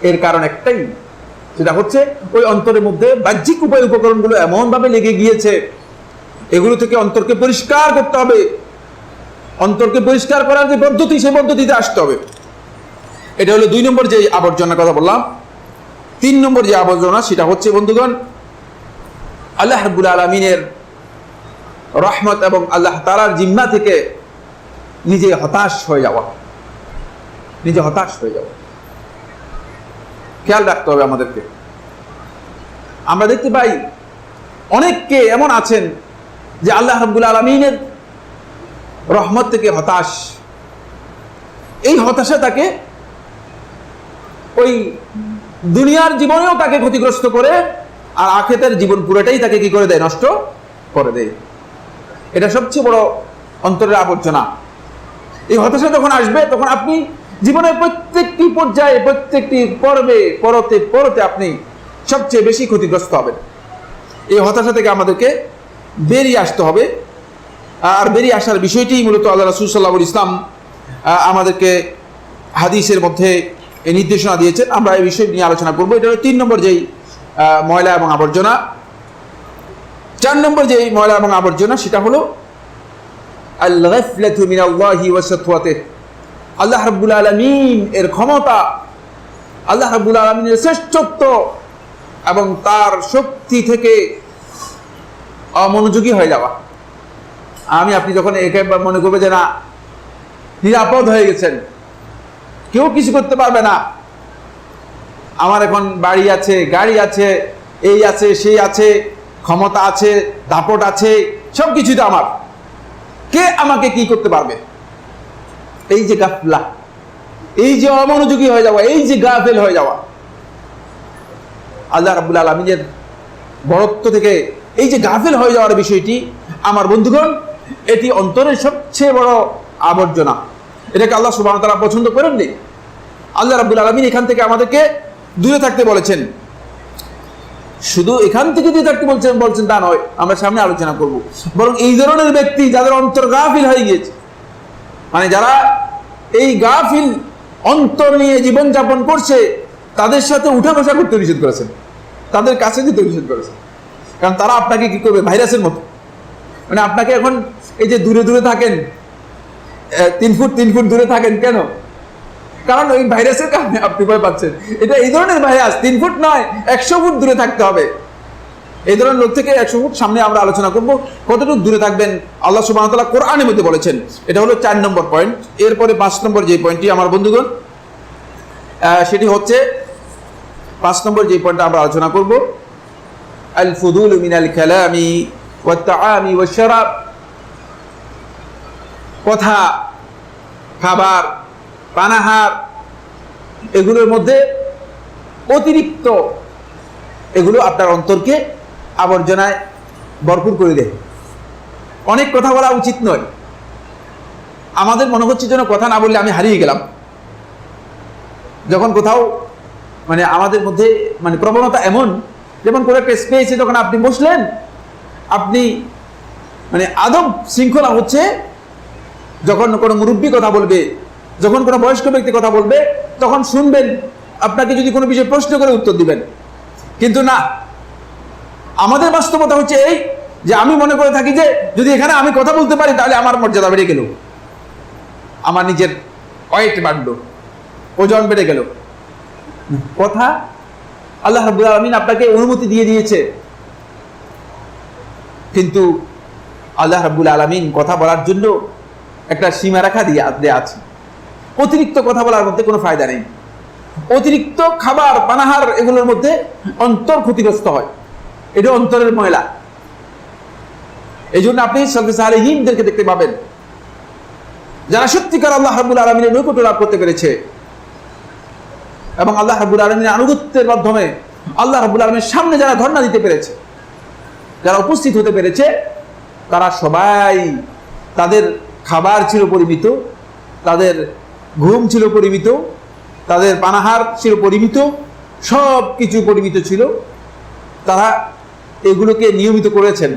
এর কারণ একটাই, সেটা হচ্ছে ওই অন্তরের মধ্যে বাহ্যিক উপায় উপকরণগুলো এমন ভাবে লেগে গিয়েছে। এগুলো থেকে অন্তরকে পরিষ্কার করতে হবে। অন্তরকে পরিষ্কার করার যে পদ্ধতি, সেই পদ্ধতিতে আসতে হবে। এটা হলো 2 নম্বর যে আবর্জনার কথা বললাম। 3 নম্বর যে আবর্জনা, সেটা হচ্ছে বন্ধুগণ আল্লাহ রাব্বুল আলামিনের রহমত এবং আল্লাহ তাআলার জিম্মা থেকে নিজে হতাশ হয়ে যাওয়া, নিজে হতাশ হয়ে যাওয়া। খেয়াল রাখতে হবে আমাদেরকে। আমরা দেখতে পাই অনেককে এমন আছেন যে আল্লাহ রাব্বুল আলামিনের রহমত থেকে হতাশ। এই হতাশা তাকে ওই দুনিয়ার জীবনেও তাকে ক্ষতিগ্রস্ত করে, আর আখিরাতের জীবন পুরোটাই তাকে কি করে দেয়, নষ্ট করে দেয়। এটা সবচেয়ে বড় অন্তরের আবর্জনা। এই হতাশা যখন আসবে, তখন আপনি জীবনের প্রত্যেকটি পর্যায়ে, প্রত্যেকটি পরতে আপনি সবচেয়ে বেশি ক্ষতিগ্রস্ত হবেন। এই হতাশা থেকে আমাদেরকে বেরিয়ে আসতে হবে। আর বেরিয়ে আসার বিষয়টি মূলত আল্লাহ রাসূল সাল্লাল্লাহু আলাইহি ওয়াসাল্লাম আমাদেরকে হাদিসের মধ্যে এই নির্দেশনা দিয়েছেন। আমরা এই বিষয় নিয়ে আলোচনা করবো। এটা হলো 3 নম্বর যেই ময়লা এবং আবর্জনা। 4 নম্বর যেই ময়লা এবং আবর্জনা সেটা হলো আল-গাফলাতু মিনাল্লাহি ওয়া সাতওয়াতিহি। আল্লাহ রাব্বুল আলামিন এর ক্ষমতা, আল্লাহ রাব্বুল আলামিনের শ্রেষ্ঠত্ব এবং তার শক্তি থেকে অমনোযোগী হয়ে যাওয়া। আমি আপনি যখন একেবারে মনে করবে যে না নিরাপদ হয়ে গেছেন, কেউ কিছু করতে পারবে না, আমার এখন বাড়ি আছে, গাড়ি আছে, এই আছে, সেই আছে, ক্ষমতা আছে, দাপট আছে, সব কিছুই তো আমার, কে আমাকে কি করতে পারবে? এই যে গাফলা, এই যে অমনোযোগী হয়ে যাওয়া, এই যে গাফেল হয়ে যাওয়া, আল্লাহ রাব্বুল আলামিনের বড়ত্ব থেকে এই যে গাফেল হয়ে যাওয়ার বিষয়টি, আমার বন্ধুগণ, এটি অন্তরের সবচেয়ে বড় আবর্জনা। এটাকে আল্লাহ সুবহানাহু ওয়া তাআলা পছন্দ করেননি। আল্লাহ রাব্বুল আলামিন এখান থেকে আমাদেরকে দূরে থাকতে বলেছেন। শুধু এখান থেকে দূরে থাকতে বলছেন তা নয়, আমরা সামনে আলোচনা করব। বরং এই ধরনের ব্যক্তি যাদের অন্তর গাফিল হয়ে গিয়েছে, মানে যারা এই গাফিল অন্তর নিয়ে জীবনযাপন করছে, তাদের সাথে উঠা বসা করতে নিষেধ করেছেন, তাদের কাছে যেতে নিষেধ করেছেন। কারণ তারা আপনাকে কি করবে? ভাইরাসের মতো। মানে আপনাকে এখন এই যে দূরে দূরে থাকেন, 3 ফুট দূরে থাকেন, কেন? কারণ ওই ভাইরাসের কারণে আপনি ভয় পাচ্ছেন। এটা এই ধরনের ভাইরাস, 3 ফুট নয়, 100 ফুট দূরে থাকতে হবে। এই ধরনের লোক থেকে 100 ফুট সামনে আমরা আলোচনা করব, কতটুকু দূরে থাকবেন আল্লাহ সুবহানাহু ওয়া তাআলা কোরআনের মধ্যে বলেছেন। এটা হলো 4 নম্বর পয়েন্ট। এরপরে 5 নম্বর যে পয়েন্টটি আমার বন্ধুগণ, সেটি হচ্ছে 5 নম্বর যে পয়েন্টটা আমরা আলোচনা করব, আল ফুদুলু মিনাল কালামি ওয়াত তাআমি ওয়াশ শারাব। কথা, খাবার, পানাহার, এগুলোর মধ্যে অতিরিক্ত, এগুলো আপনার অন্তরকে আবর্জনায় ভরপুর করে দেয়। অনেক কথা বলা উচিত নয়। আমাদের মনে হচ্ছে যেন কথা না বললে আমি হারিয়ে গেলাম। যখন কোথাও মানে আমাদের মধ্যে মানে প্রবণতা এমন, যেমন কোনো একটা স্পেসে যখন আপনি বসলেন, আপনি মানে আদব শৃঙ্খলা হচ্ছে যখন কোনো মুরব্বী কথা বলবে, যখন কোনো বয়স্ক ব্যক্তি কথা বলবে, তখন শুনবেন, আপনাকে যদি কোনো বিষয়ে প্রশ্ন করে উত্তর দিবেন। কিন্তু না, আমাদের বাস্তবতা হচ্ছে এই যে আমি মনে করে থাকি যে যদি এখানে আমি কথা বলতে পারি তাহলে আমার মর্যাদা বেড়ে গেল, আমার নিজের ওয়েট বাড়লো, ওজন বেড়ে গেল। কথা আল্লাহ রাব্বুল আলামিন আপনাকে অনুমতি দিয়ে দিয়েছে, কিন্তু আল্লাহ রাব্বুল আলামিন কথা বলার জন্য একটা সীমারেখা দেয়া আছে। অতিরিক্ত কথা বলার মধ্যে কোনো ফায়দা নেই। অতিরিক্ত খাবার, পানাহার, এগুলোর মধ্যে অন্তর ক্ষতিগ্রস্ত হয়। এটা অন্তরের ময়লা। এই জন্য আপনি সালেহীনদেরকে দেখতে পাবেন, যারা সত্যিকার আল্লাহ রাব্বুল আলামিনের নৈকট্য লাভ করতে পেরেছে এবং আল্লাহ রাব্বুল আলামিনের আনুগত্যের মাধ্যমে আল্লাহ রাব্বুল আলামিনের সামনে যারা ধর্ণা দিতে পেরেছে, যারা উপস্থিত হতে পেরেছে, তারা সবাই, তাদের খাবার ছিল পরিমিত, তাদের ঘুম ছিল পরিমিত, তাদের পানাহার ছিল পরিমিত, সব কিছু পরিমিত ছিল। তারা এগুলোকে নিয়মিত করেছেন।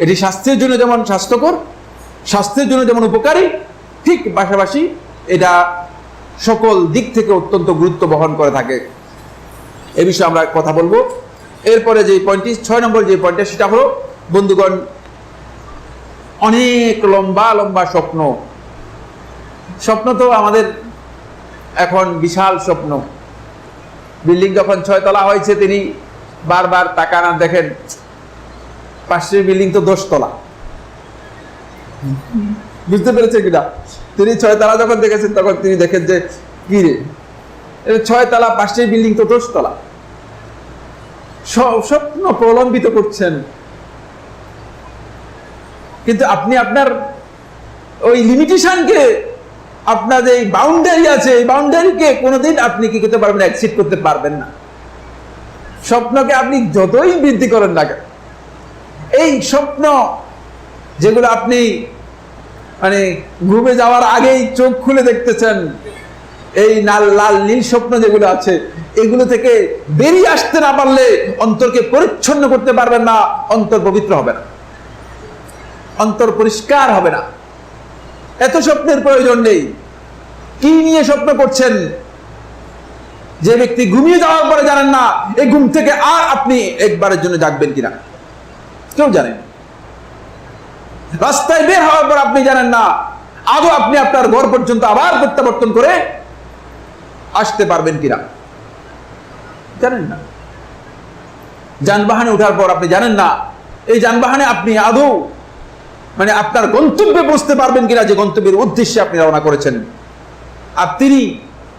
এটি স্বাস্থ্যের জন্য যেমন স্বাস্থ্যকর, স্বাস্থ্যের জন্য যেমন উপকারী, ঠিক পাশাপাশি এটা সকল দিক থেকে অত্যন্ত গুরুত্ব বহন করে থাকে। এ বিষয়ে আমরা কথা বলবো। এরপরে যে পয়েন্টটি, 6 নম্বর যে পয়েন্টটা, সেটা হলো বন্ধুগণ, অনেক লম্বা লম্বা স্বপ্ন। স্বপ্ন তো আমাদের এখন বিশাল স্বপ্ন। বিল্ডিং যখন 6 তলা হয়েছে, তিনি বারবার তাকান আর দেখেন পাশের বিল্ডিং তো 10 তলা। বুঝতে পেরেছেন কিনা? তিনি 6 তলা যখন দেখেছেন, তখন তিনি দেখেন যে কি রে, 6 তলা, পাশের বিল্ডিং তো 10 তলা। স্বপ্ন প্রলম্বিত করছেন, কিন্তু আপনি আপনার ওই লিমিটেশনকে, আপনার যে বাউন্ডারি আছে, এই বাউন্ডারিকে কোনোদিন আপনি কি করতে পারবেন? এক্সিড করতে পারবেন না। স্বপ্নকে আপনি যতই বৃদ্ধি করেন না কেন, এই স্বপ্ন যেগুলো আপনি মানে ঘুমে যাওয়ার আগেই চোখ খুলে দেখতেছেন, এই লাল নীল স্বপ্ন যেগুলো আছে, এগুলো থেকে বেরিয়ে আসতে না পারলে অন্তরকে পরিচ্ছন্ন করতে পারবেন না, অন্তর পবিত্র হবে না, অন্তর পরিষ্কার হবে না। এত স্বপ্নের প্রয়োজন নেই। কি নিয়ে স্বপ্ন করছেন? যে ব্যক্তি ঘুমিয়ে যাওয়ার পরে জানেন না এই ঘুম থেকে আর আপনি একবারের জন্য জাগবেন কিনা, কেউ জানেন। রাস্তায় বের হওয়ার পর আপনি জানেন না আদৌ আপনি আপনার ঘর পর্যন্ত আবার প্রত্যাবর্তন করে আসতে পারবেন কিনা, জানেন না। যানবাহনে ওঠার পর আপনি জানেন না এই যানবাহনে আপনি আদৌ মানে আপনার গন্তব্যে পৌঁছতে পারবেন কিনা, যে গন্তব্যের উদ্দেশ্যে আপনি রওনা করেছেন। আর তিনি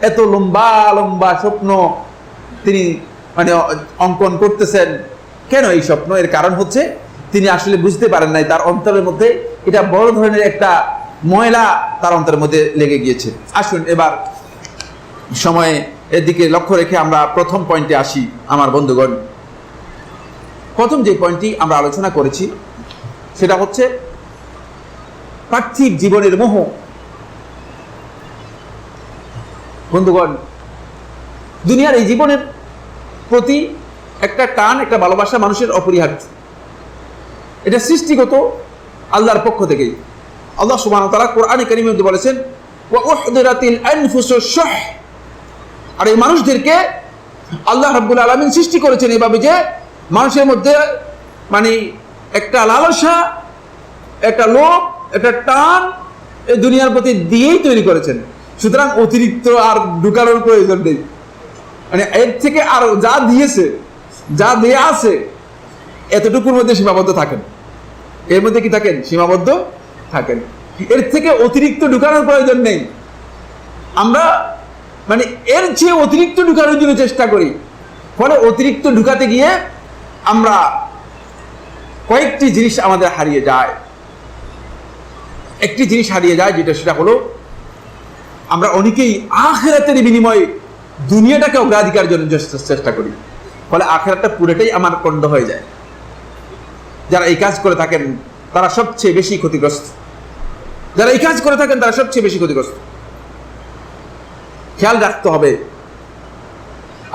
এত লম্বা লম্বা স্বপ্ন তিনি মানে অঙ্কন করতেছেন। কেন এই স্বপ্ন? এর কারণ হচ্ছে তিনি আসলে বুঝতে পারেন নাই তার অন্তরের মধ্যে এটা বড় ধরনের একটা ময়লা তার অন্তরের মধ্যে লেগে গিয়েছে। আসুন এবার সময়ে এদিকে লক্ষ্য রেখে আমরা প্রথম পয়েন্টে আসি। আমার বন্ধুগণ, প্রথম যে পয়েন্টটি আমরা আলোচনা করেছি সেটা হচ্ছে পার্থিব জীবনের মোহ। বন্ধুগণ, দুনিয়ার এই জীবনের প্রতি একটা টান, একটা ভালোবাসা মানুষের অপরিহার্য। এটা সৃষ্টিগত আল্লাহর পক্ষ থেকেই। আল্লাহ সুবহানাহু ওয়া তাআলা কোরআনে কারীমের মধ্যে বলেছেন, ওয়া উহদিরাতিল আনফুসুশ শুহ। আর এই মানুষদেরকে আল্লাহ রাব্বুল আলামিন সৃষ্টি করেছেন এভাবে যে মানুষের মধ্যে মানে একটা লালসা, একটা লোভ, একটা টান এই দুনিয়ার প্রতি দিয়েই তৈরি করেছেন। সুতরাং অতিরিক্ত আর ঢুকানোর প্রয়োজন নেই। মানে এর থেকে আর যা দিয়েছে, যা দেয়া আছে এতটুকুর মধ্যে সীমাবদ্ধ থাকেন। এর মধ্যে কি থাকেন? সীমাবদ্ধ থাকেন। এর থেকে অতিরিক্ত ঢুকানোর প্রয়োজন নেই। আমরা মানে এর চেয়ে অতিরিক্ত ঢুকানোর জন্য চেষ্টা করি, ফলে অতিরিক্ত ঢুকাতে গিয়ে আমরা কয়েকটি জিনিস আমাদের হারিয়ে যায়। একটি জিনিস হারিয়ে যায়, যেটা সেটা হলো আমরা অনেকেই আখিরাতের বিনিময়ে দুনিয়াটাকে অগ্রাধিকার জন্য চেষ্টা করি, ফলে আখিরাতটা পুরোটাই আমার কন্ড হয়ে যায়। যারা এই কাজ করে থাকেন তারা সবচেয়ে বেশি ক্ষতিগ্রস্ত। যারা এই কাজ করে থাকেন তারা সবচেয়ে বেশি ক্ষতিগ্রস্ত। খেয়াল রাখতে হবে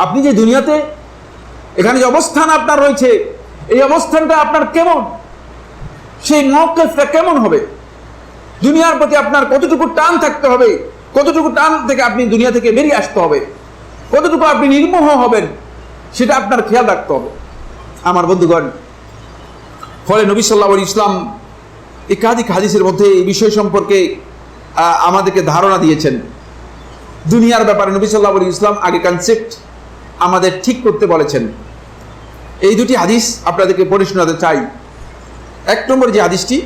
আপনি যে দুনিয়াতে এখানে যে অবস্থান আপনার রয়েছে, এই অবস্থানটা আপনার কেমন, সেই মওকিফটা কেমন হবে, দুনিয়ার প্রতি আপনার কতটুকু টান থাকতে হবে, কতটুকু টান থেকে আপনি দুনিয়া থেকে বেরিয়ে আসতে হবে, কতটুকু আপনি নির্মোহ হবেন, সেটা আপনার খেয়াল রাখতে হবে। আমার বন্ধুগণ, ফলে নবী সাল্লাল্লাহু আলাইহি ওয়াসাল্লাম একাধিক হাদিসের মধ্যে এই বিষয় সম্পর্কে আমাদেরকে ধারণা দিয়েছেন। দুনিয়ার ব্যাপারে নবী সাল্লাল্লাহু আলাইহি ওয়াসাল্লাম আগে কনসেপ্ট আমাদের ঠিক করতে বলেছেন। এই দুটি হাদিস আপনাদেরকে পড়ে শোনাতে চাই। এক নম্বর যে হাদিসটি,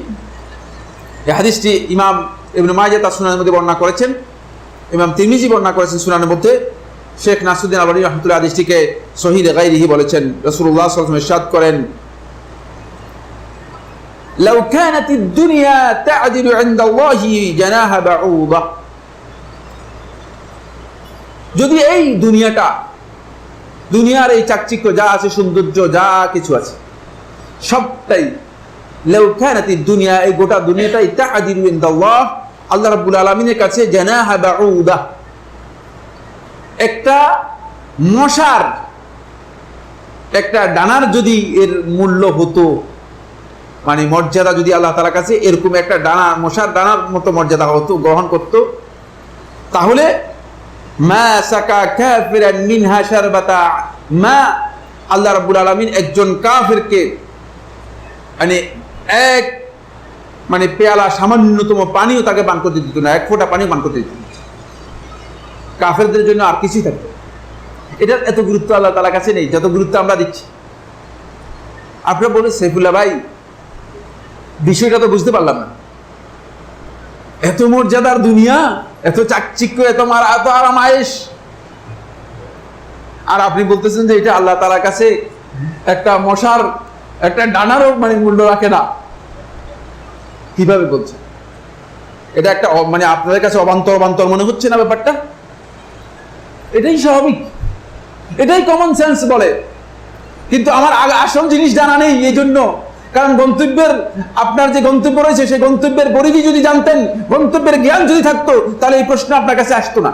এই হাদিসটি ইমাম ইবনে মাজাহ তার সুনানের মধ্যে বর্ণনা করেছেন, ইমাম তিরমিজি বর্ণনা করেছেন সুনানের মধ্যে। শেখ নাসরুদ্দিন আলবানী রাহমাতুল্লাহ হাদিসটিকে সহিহ গায়রিহি বলেছেন। রাসূলুল্লাহ সাল্লাল্লাহু আলাইহি ওয়াসাল্লাম ইরশাদ করেন, লাউ কানাতিদ দুনিয়া তা'দিলু ইনদাল্লাহি জানাহা বাউদা। যদি এই দুনিয়াটা, দুনিয়ার এই চাকচিক্য যা আছে, সৌন্দর্য যা কিছু আছে, সবটাই লাউ কানাতিদ দুনিয়া, এই গোটা দুনিয়াটাই তা'দিলু ইনদাল্লাহ, আল্লাহ রাব্বুল আলামিনের কাছে জানাহা বাউদা, একটা মশার একটা ডানার যদি এর মূল্য হতো, মানে মর্যাদা যদি আল্লাহ তাআলার কাছে এরকম একটা ডানা, মশার ডানার মতো মর্যাদা হতো, গ্রহণ করত, তাহলে মা সাকা কাফিরান মিনহা শারবাতা মা, আল্লাহ রাব্বুল আলামিন একজন কাফিরকে মানে এক মানে পেয়ালা সামান্যতম পানিও তাকে পান করতে দিত না, এক ফোঁটা পানিও পান করতে দিত না। কাফেরদের জন্য আর কিছুই থাকতো। এটার এত গুরুত্ব আল্লাহ তাআলার কাছে নেই যত গুরুত্ব আমরা দিচ্ছি। আপনারা বলে সাইফুল্লাহ ভাই, বিষয়টা তো বুঝতে পারলাম না, এত মর্যাদার দুনিয়া, এত চাকচিক্য, এত আরাম আয়েশ, আর আপনি বলতেছেন যে এটা আল্লাহ তাআলার কাছে একটা মশার একটা ডানারও মানে মূল্য রাখে না। কিভাবে বলছে? এটা একটা মানে আপনাদের কাছে অবান্তর অবান্তর মনে হচ্ছে না ব্যাপারটা? এটাই স্বাভাবিক, এটাই কমন সেন্স বলে। কিন্তু আমার আসল জিনিস জানা নেই, এই জন্য, কারণ গন্তব্যের আপনার যে গন্তব্য রয়েছে সেই গন্তব্যের পরিধি যদি জানতেন, গন্তব্যের জ্ঞান যদি থাকতো, তাহলে এই প্রশ্ন আপনার কাছে আসতো না,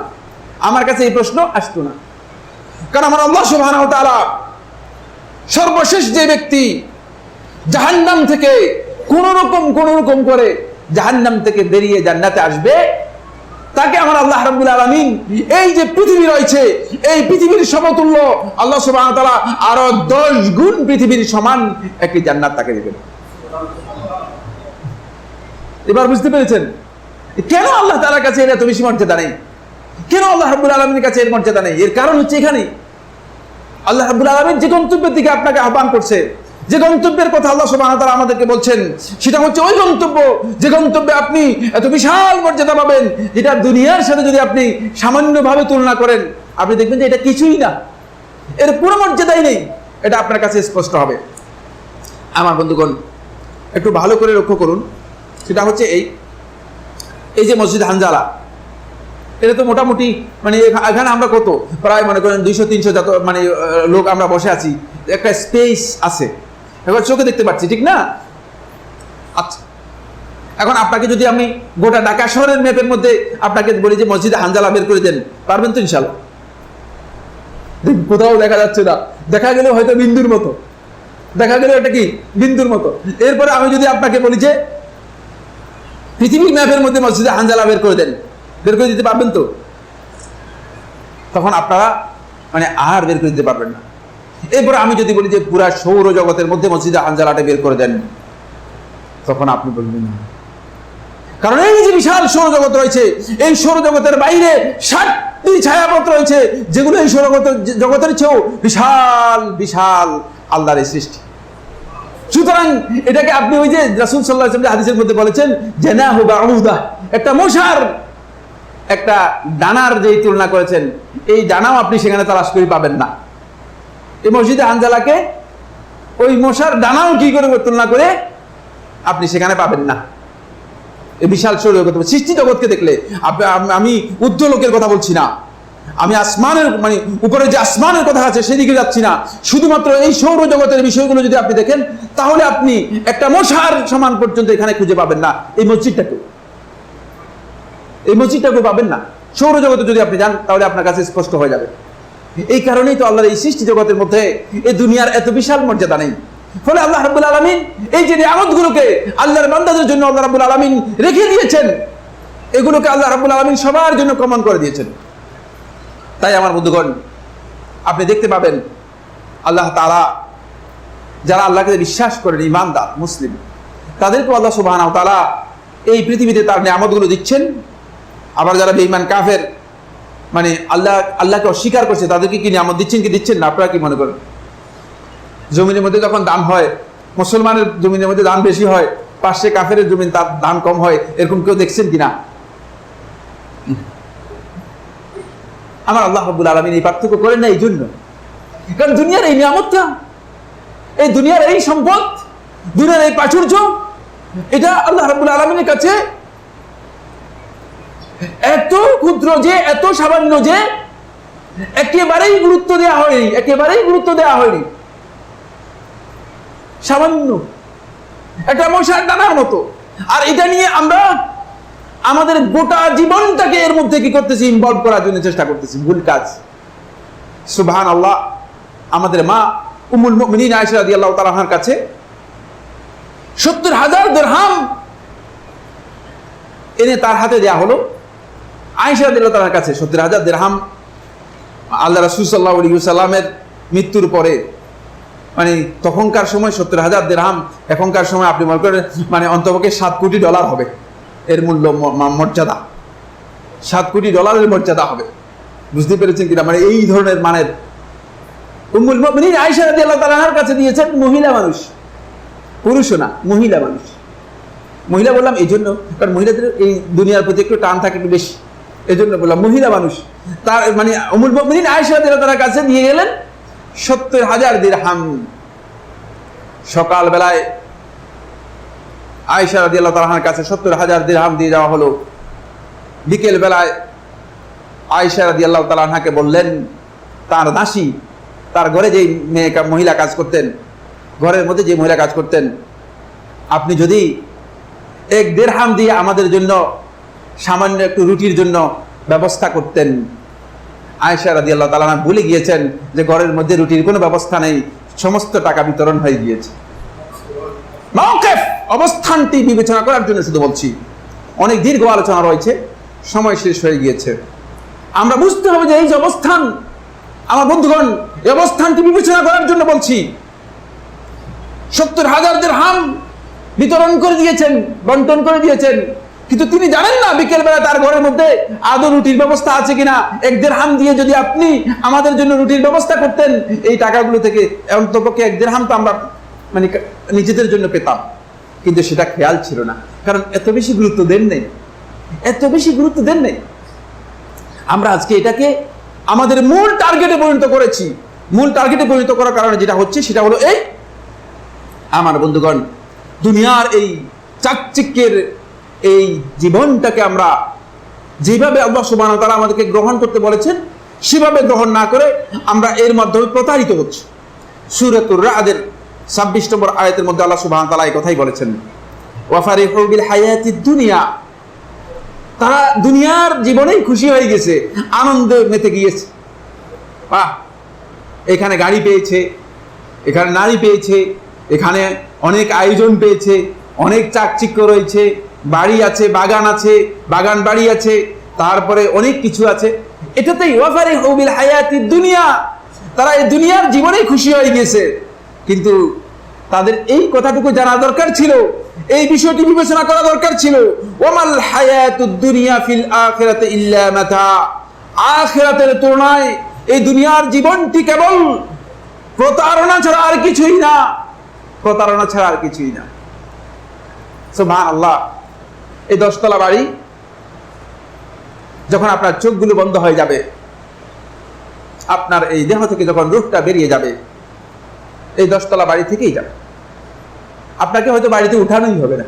আমার কাছে এই প্রশ্ন আসতো না। কারণ আমার আল্লাহ সুবহানাহু ওয়া তাআলা সর্বশেষ যে ব্যক্তি জাহান্নাম থেকে কোন রকম করে জাহান্নাম থেকে বেরিয়ে জান্নাতে আসবে, তাকে আমার আল্লাহ রাব্বুল আলামিন এই যে পৃথিবী রয়েছে এই পৃথিবীর সমতুল্য আল্লাহ সুবহানাহু ওয়া তাআলা আরো 10 গুণ পৃথিবীর সমান একটি জান্নাত তাকে দিবেন। এবার বুঝতে পেরেছেন কেন আল্লাহ তাআলার কাছে এর এত বেশি মর্যাদা নেই, কেন আল্লাহ রাব্বুল আলামিনের কাছে এর মর্যাদা নেই? এর কারণ হচ্ছে এখানে আল্লাহ রাব্বুল আলামিন যে গন্তব্যের দিকে আপনাকে আহ্বান করছে, যে গন্তব্যের কথা আল্লাহ সুবহানাহু ওয়া তাআলা আমাদেরকে বলছেন, সেটা হচ্ছে ওই গন্তব্য যে গন্তব্যে আপনি এত বিশাল মর্যাদা পাবেন, যেটা দুনিয়ার সাথে যদি আপনি সামান্যভাবে তুলনা করেন আপনি দেখবেন যে এটা কিছুই না, এর কোনো মর্যাদাই নেই। এটা আপনার কাছে স্পষ্ট হবে। আমার বন্ধুগণ একটু ভালো করে লক্ষ্য করুন, সেটা হচ্ছে এই যে মসজিদ হানজালা, এটা তো মোটামুটি মানে এখানে আমরা কত প্রায় মনে করেন 200-300 যত মানে লোক আমরা বসে আছি, একটা স্পেস আছে, এবার চোখে দেখতে পাচ্ছি, ঠিক না? আচ্ছা, এখন আপনাকে যদি আমি গোটা ঢাকা শহরের ম্যাপের মধ্যে আপনাকে বলি যে মসজিদে হানজালা বের করে দেন, পারবেন তো ইনশাল্লাহ? কোথাও দেখা যাচ্ছে না, দেখা গেলেও হয়তো বিন্দুর মতো, দেখা গেলেও এটা কি বিন্দুর মতো। এরপরে আমি যদি আপনাকে বলি যে পৃথিবীর ম্যাপের মধ্যে মসজিদে হানজালা বের করে দেন, বের করে দিতে পারবেন তো? তখন আপনারা মানে আর বের করে দিতে পারবেন না। এরপরে আমি যদি বলি যে পুরা সৌরজগতের মধ্যে মসজিদে হানজালাটা বের করে দেন, তখন আপনি বলবেন না, কারণ এই যে বিশাল সৌরজগৎ রয়েছে, এই সৌরজগতের বাইরে 60টি ছায়াপথ রয়েছে, যেগুলো এই জগতের চেয়েও বিশাল বিশাল আল্লাহর সৃষ্টি। সুতরাং এটাকে আপনি ওই যে রাসূল সাল্লাল্লাহু আলাইহি ওয়াসাল্লাম হাদিসের মধ্যে বলেছেন জানাহু বাউদা, একটা মশার একটা ডানার যেই তুলনা করেছেন, এই ডানাও আপনি সেখানে তালাশ করে পাবেন না। এই মসজিদে হানজালাকে ওই মশার ডানাও কি করে তুলনা করে আপনি সেখানে পাবেন না। এই বিশাল সৌরজগৎ সৃষ্টি জগৎকে দেখলে আমি ঊর্ধ্ব লোকের কথা বলছি না, আমি আসমানের মানে উপরে যে আসমানের কথা আছে সেদিকে যাচ্ছি না, শুধুমাত্র এই সৌরজগতের বিষয়গুলো যদি আপনি দেখেন তাহলে আপনি একটা মশার সমান পর্যন্ত এখানে খুঁজে পাবেন না এই মসজিদটাকে পাবেন না। সৌরজগতে যদি আপনি যান তাহলে আপনার কাছে স্পষ্ট হয়ে যাবে। এই কারণেই তো আল্লাহর এই সৃষ্টি জগতের মধ্যে এই দুনিয়ার এত বিশাল মর্যাদা নেই। ফলে আল্লাহ রাব্বুল আলামিন এই যে নিয়ামতগুলোকে আল্লাহর বান্দাদের জন্য আল্লাহ রাব্বুল আলামিন রেখে দিয়েছেন, এগুলোকে আল্লাহ রাব্বুল আলামিন সবার জন্য কমন করে দিয়েছেন। তাই আমার বন্ধুগণ আপনি দেখতে পাবেন আল্লাহ তাআলা যারা আল্লাহকে বিশ্বাস করেন, ঈমানদার মুসলিম, তাদেরকে আল্লাহ সুবহানাহু ওয়া তাআলা এই পৃথিবীতে তার নিয়ামতগুলো দিচ্ছেন। আবার যারা বেঈমান কাফের মানে আল্লাহকে অস্বীকার করছে, তাদেরকে কি নিয়ামত দিচ্ছেন কি দিচ্ছেন না? আপনারা কি মনে করেন? জমিনের মধ্যে যখন দান হয়, মুসলমানের জমিনের মধ্যে দান বেশি হয়, পাশে কাফের জমিন তার দান কম হয়, এরকম কেউ দেখছেন কিনা? আমার আল্লাহ রাব্বুল আলামিন এই পার্থক্য করেন না এই জন্য, কারণ দুনিয়ার এই নিয়ামতটা, এই দুনিয়ার এই সম্পদ, দুনিয়ার এই প্রাচুর্য, এটা আল্লাহ রাব্বুল আলামিনের কাছে এত ক্ষুদ্র যে, এত সামান্য যে একেবারেই গুরুত্ব দেওয়া হয়নি, সামান্য একটা মশার দানার মতো। আর এটা নিয়ে আমরা আমাদের গোটা জীবনটাকে এর মধ্যে কি করতেছি, ইনভলভ করার জন্য চেষ্টা করতেছি, ভুল কাজ। সুবহানাল্লাহ। আমাদের মা উম্মুল মুমিনিন আয়েশা রাদিয়াল্লাহু তাআলা আনহার কাছে 70,000 দিরহাম এনে তার হাতে দেয়া হলো। আয়েশা রাদিয়াল্লাহু তাআলার কাছে 70,000 দিরহাম আল্লাহ রাসূল সাল্লাল্লাহু আলাইহি ওয়াসাল্লামের মৃত্যুর পরে, মানে তখনকার সময় 70,000 দিরহাম, এখনকার সময় আপনি মনে করেন মানে অন্তপক্ষে $7 কোটি হবে এর মূল্য, মর্যাদা $7 কোটি মর্যাদা হবে। বুঝতে পেরেছেন কিনা? মানে এই ধরনের মানের উম্মুল মুমিনিন আয়েশা রাদিয়াল্লাহু তাআলার কাছে দিয়েছেন মহিলা মানুষ, পুরুষও না, মহিলা মানুষ। মহিলা বললাম এই জন্য কারণ মহিলাদের এই দুনিয়ার প্রতি একটু টান থাকে একটু বেশি, এই জন্য বললাম মহিলা মানুষ। তার মানে উম্মুল মুমিনিন আয়েশা রাদিয়াল্লাহু তাআলার কাছে নিয়ে গেলেন 70,000 দিরহাম। সকাল বেলায় আয়েশা রাদিয়াল্লাহু তাআলার কাছে 70,000 দিরহাম দিয়ে যাওয়া হলো। বিকেল বেলায় আয়েশা রাদিয়াল্লাহু তাআলা আনহাকে বললেন, তার দাসী, তার ঘরে যেই মহিলা কাজ করতেন, ঘরের মধ্যে যে মহিলা কাজ করতেন, আপনি যদি 1 দিরহাম দিয়ে আমাদের জন্য সামান্য একটু রুটির জন্য ব্যবস্থা করতেন। আয়েশা রাদিয়াল্লাহু তাআলা আনহা ভুলে গিয়েছেন যে ঘরের মধ্যে রুটির কোনো ব্যবস্থা নেই, সমস্ত টাকা বিতরণ হয়ে গিয়েছে। মাওকিফ, অবস্থানটি বিবেচনা করার জন্য শুধু বলছি, অনেক দীর্ঘ আলোচনা রয়েছে, সময় শেষ হয়ে গিয়েছে। আমরা বুঝতে হবে যে এই যে অবস্থান, আমার বন্ধুগণ, এই অবস্থানটি বিবেচনা করার জন্য বলছি। 70,000 দিরহাম বিতরণ করে দিয়েছেন, বন্টন করে দিয়েছেন, কিন্তু তিনি জানেন না বিকেল বেলা তার ঘরের মধ্যে আদৌ রুটির ব্যবস্থা আছে কিনা। 1 দিরহাম দিয়ে যদি আপনি আমাদের জন্য রুটির ব্যবস্থা করতেন, এই টাকাগুলো থেকে অন্তপক্ষে 1 দিরহাম তো আমরা মানে নিজেদের জন্য পেতাম, কিন্তু সেটা খেয়াল ছিল না, কারণ এত বেশি গুরুত্ব দেন নেই, এত বেশি গুরুত্ব দেন নেই। আমরা আজকে এটাকে আমাদের মূল টার্গেটে পরিণত করেছি। মূল টার্গেটে পরিণত করার কারণে যেটা হচ্ছে সেটা হলো এই, আমার বন্ধুগণ, দুনিয়ার এই চাকচিক্যের এই জীবনটাকে আমরা যেভাবে আল্লাহ সুবহানাহু ওয়া তাআলা আমাদেরকে গ্রহণ করতে বলেছেন সেভাবে গ্রহণ না করে আমরা এর মাধ্যমে প্রতারিত হচ্ছি। সূরাতুর রা'দের 26 নম্বর আয়াতের মধ্যে আল্লাহ সুবহানাহু ওয়া তাআলা এই কথাই বলেছেন, ওয়া ফারিহু বিল হায়াতিদ দুনিয়া, তারা দুনিয়ার জীবনেই খুশি হয়ে গেছে, আনন্দে মেতে গিয়েছে। বাহ, এখানে গাড়ি পেয়েছে, এখানে নারী পেয়েছে, এখানে অনেক আয়োজন পেয়েছে, অনেক চাকচিক্য রয়েছে, বাড়ি আছে, বাগান আছে, বাগান বাড়ি আছে, তারপরে অনেক কিছু আছে। এটাতেই ওয়াফারিহু বিল হায়াতিদ দুনিয়া, তারা এই দুনিয়ার জীবনেই খুশি হয়ে গেছে। কিন্তু তাদের এই কথাটুকু জানা দরকার ছিল, এই বিষয়টি বিবেচনা করা দরকার ছিল। ওয়ামাল হায়াতুদ দুনিয়া ফিল আখিরাতি ইল্লা মাতা, আখিরাতের তুলনায় এই দুনিয়ার জীবনটি কেবল প্রতারণা ছাড়া আর কিছুই না, প্রতারণা ছাড়া আর কিছুই না। সুবহানাল্লাহ, এই 10 তলা বাড়ি যখন আপনার চোখগুলো বন্ধ হয়ে যাবে, আপনার এই দেহ থেকে যখন রূহটা বেরিয়ে যাবে, এই 10 তলা বাড়ি থেকেই যাবে, আপনাকে হয়তো বাড়িতে উঠানোই হবে না।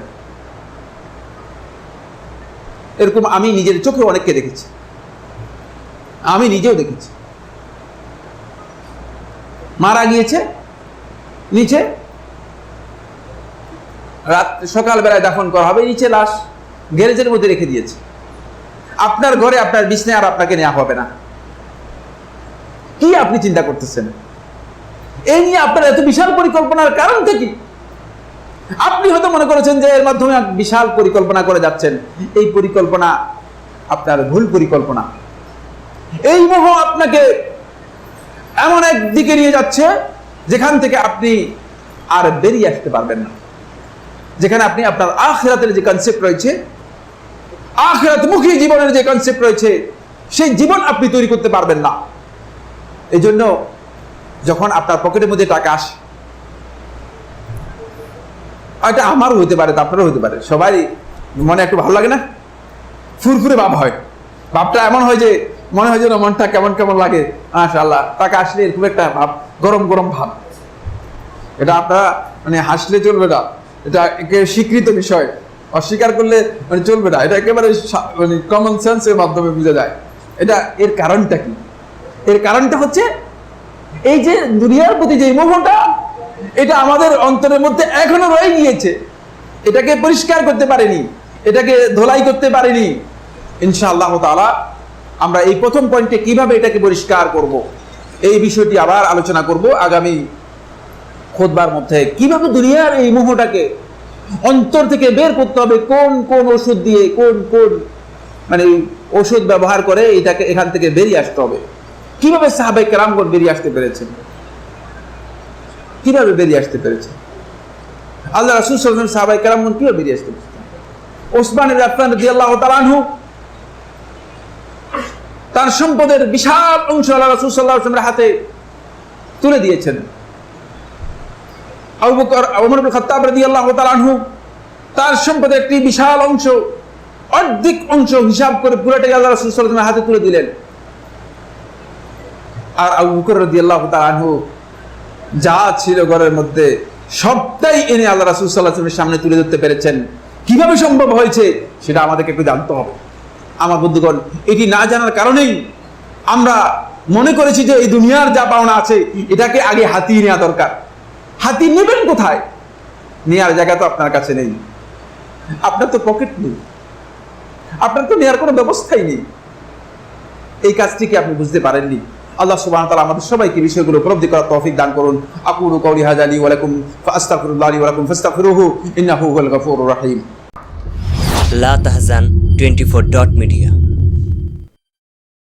এরকম আমি নিজের চোখে অনেককে দেখেছি, আমি নিজেও দেখেছি। মারা গিয়েছে, নিচে রাত সকাল বেলায় দাফন করা হবে, নিচে লাশ গ্যারেজের মধ্যে রেখে দিয়েছে। আপনার ঘরে আপনার বিছানায় আর আপনাকে নেওয়া হবে না। কি আপনি চিন্তা করতেছেন? এই নিয়ে আপনার এত বিশাল পরিকল্পনার কারণটা কি? আপনি হয়তো মনে করেছেন যে এর মাধ্যমে বিশাল পরিকল্পনা করে যাচ্ছেন। এই পরিকল্পনা আপনার ভুল পরিকল্পনা। এই মোহ আপনাকে এমন এক দিকে নিয়ে যাচ্ছে যেখান থেকে আপনি আর বেরিয়ে আসতে পারবেন না, যেখানে আপনি আপনার আখিরাতের যে কনসেপ্ট রয়েছে, আখিরাতমুখী জীবনের যে কনসেপ্ট রয়েছে, সেই জীবন আপনি তৈরি করতে পারবেন না। এই জন্য যখন আপনার পকেটের মধ্যে টাকা আসে, এটা আমারও হতে পারে, আপনারও হতে পারে, সবাই মনে একটু ভালো লাগে না, ফুরফুরে ভাব হয়। ভাবটা এমন হয় যে মনে হয় যেন মনটা কেমন কেমন লাগে। মাশাআল্লাহ, টাকা আসলে এরকম একটা ভাব, গরম গরম ভাব। এটা আপনারা মানে হাসলে চলবে না, এটা স্বীকৃত বিষয়, অস্বীকার করলে মানে চলবে না। এটা একেবারে মানে কমন সেন্সের মাধ্যমে বোঝা যায়। এটা এর কারণটা কি? এর কারণটা হচ্ছে এই যে দুনিয়ার প্রতি যে মোহটা, এটা আমাদের অন্তরের মধ্যে এখনো রয়ে গিয়েছে। এটাকে পরিষ্কার করতে পারেনি, এটাকে ধোলাই করতে পারেনি। ইনশাআল্লাহ তাআলা আমরা এই প্রথম পয়েন্টে কিভাবে এটাকে পরিষ্কার করব, এই বিষয়টি আবার আলোচনা করব আগামী খুতবার মধ্যে। কিভাবে দুনিয়ার এই মোহটাকে অন্তর থেকে বের করতে হবে, কোন কোন ওষুধ দিয়ে, কোন কোন মানে ওষুধ ব্যবহার করে এটাকে এখান থেকে বেরিয়ে আসতে হবে। কিভাবে সাহাবায়ে কেরামগণ বেরিয়ে আসতে পেরেছেন, কিভাবে বেরিয়ে আসতে পেরেছেন? আল্লাহ রাসূল সাল্লাল্লাহু আলাইহি ওয়াসাল্লাম সাহাবায়ে কেরামগণ কিভাবে বেরিয়ে আসতে পেরেছেন? ওসমান ইবনে আফফান রাদিয়াল্লাহু তাআলা আনহু তার সম্পদের বিশাল অংশ আল্লাহ রাসূল সাল্লাল্লাহু আলাইহি ওয়াসাল্লামের হাতে তুলে দিয়েছেন। আবু বকর ওমর ইবনে খাত্তাব রাদিয়াল্লাহু তাআলা আনহু তার সম্পদের একটি বিশাল অংশ, অর্ধেক অংশ হিসাব করে পুরোটাই আল্লাহ রাসূল সাল্লাল্লাহু আলাইহি ওয়াসাল্লামের হাতে তুলে দিলেন। আর আবু বকর রাদিয়াল্লাহু তাআলা আনহু যা ছিল ঘরের মধ্যে সবটাই এনে আল্লাহ রাসূল সাল্লাল্লাহু আলাইহি ওয়াসাল্লামের সামনে তুলে ধরতে পেরেছেন। কিভাবে সম্ভব হয়েছে সেটা আমাদেরকে একটু জানতে হবে। আমার বন্ধুগণ, এটি না জানার কারণেই আমরা মনে করেছি যে এই দুনিয়ার যা পাওনা আছে এটাকে আগে হাতিয়ে নেওয়া দরকার। হাতি নেবেন কোথায়? নেওয়ার জায়গা তো আপনার কাছে নেই, আপনার তো পকেট নেই, আপনার তো নেওয়ার কোনো ব্যবস্থাই নেই। এই কাজটিকে আপনি বুঝতে পারেননি। আল্লাহ সুবহানাহু ওয়া তাআলা আমাদের সবাইকে বিষয়গুলো উপলব্ধি করার তৌফিক দান করুন। আকুলু কওলি হাযা লি ওয়া লাকুম ফাস্তাগফিরুল্লাহ লি ওয়া লাকুম ফাস্তাগফিরুহু ইন্নাহু হুয়াল গফুরুর রহিম। লা তাহজান 24 media।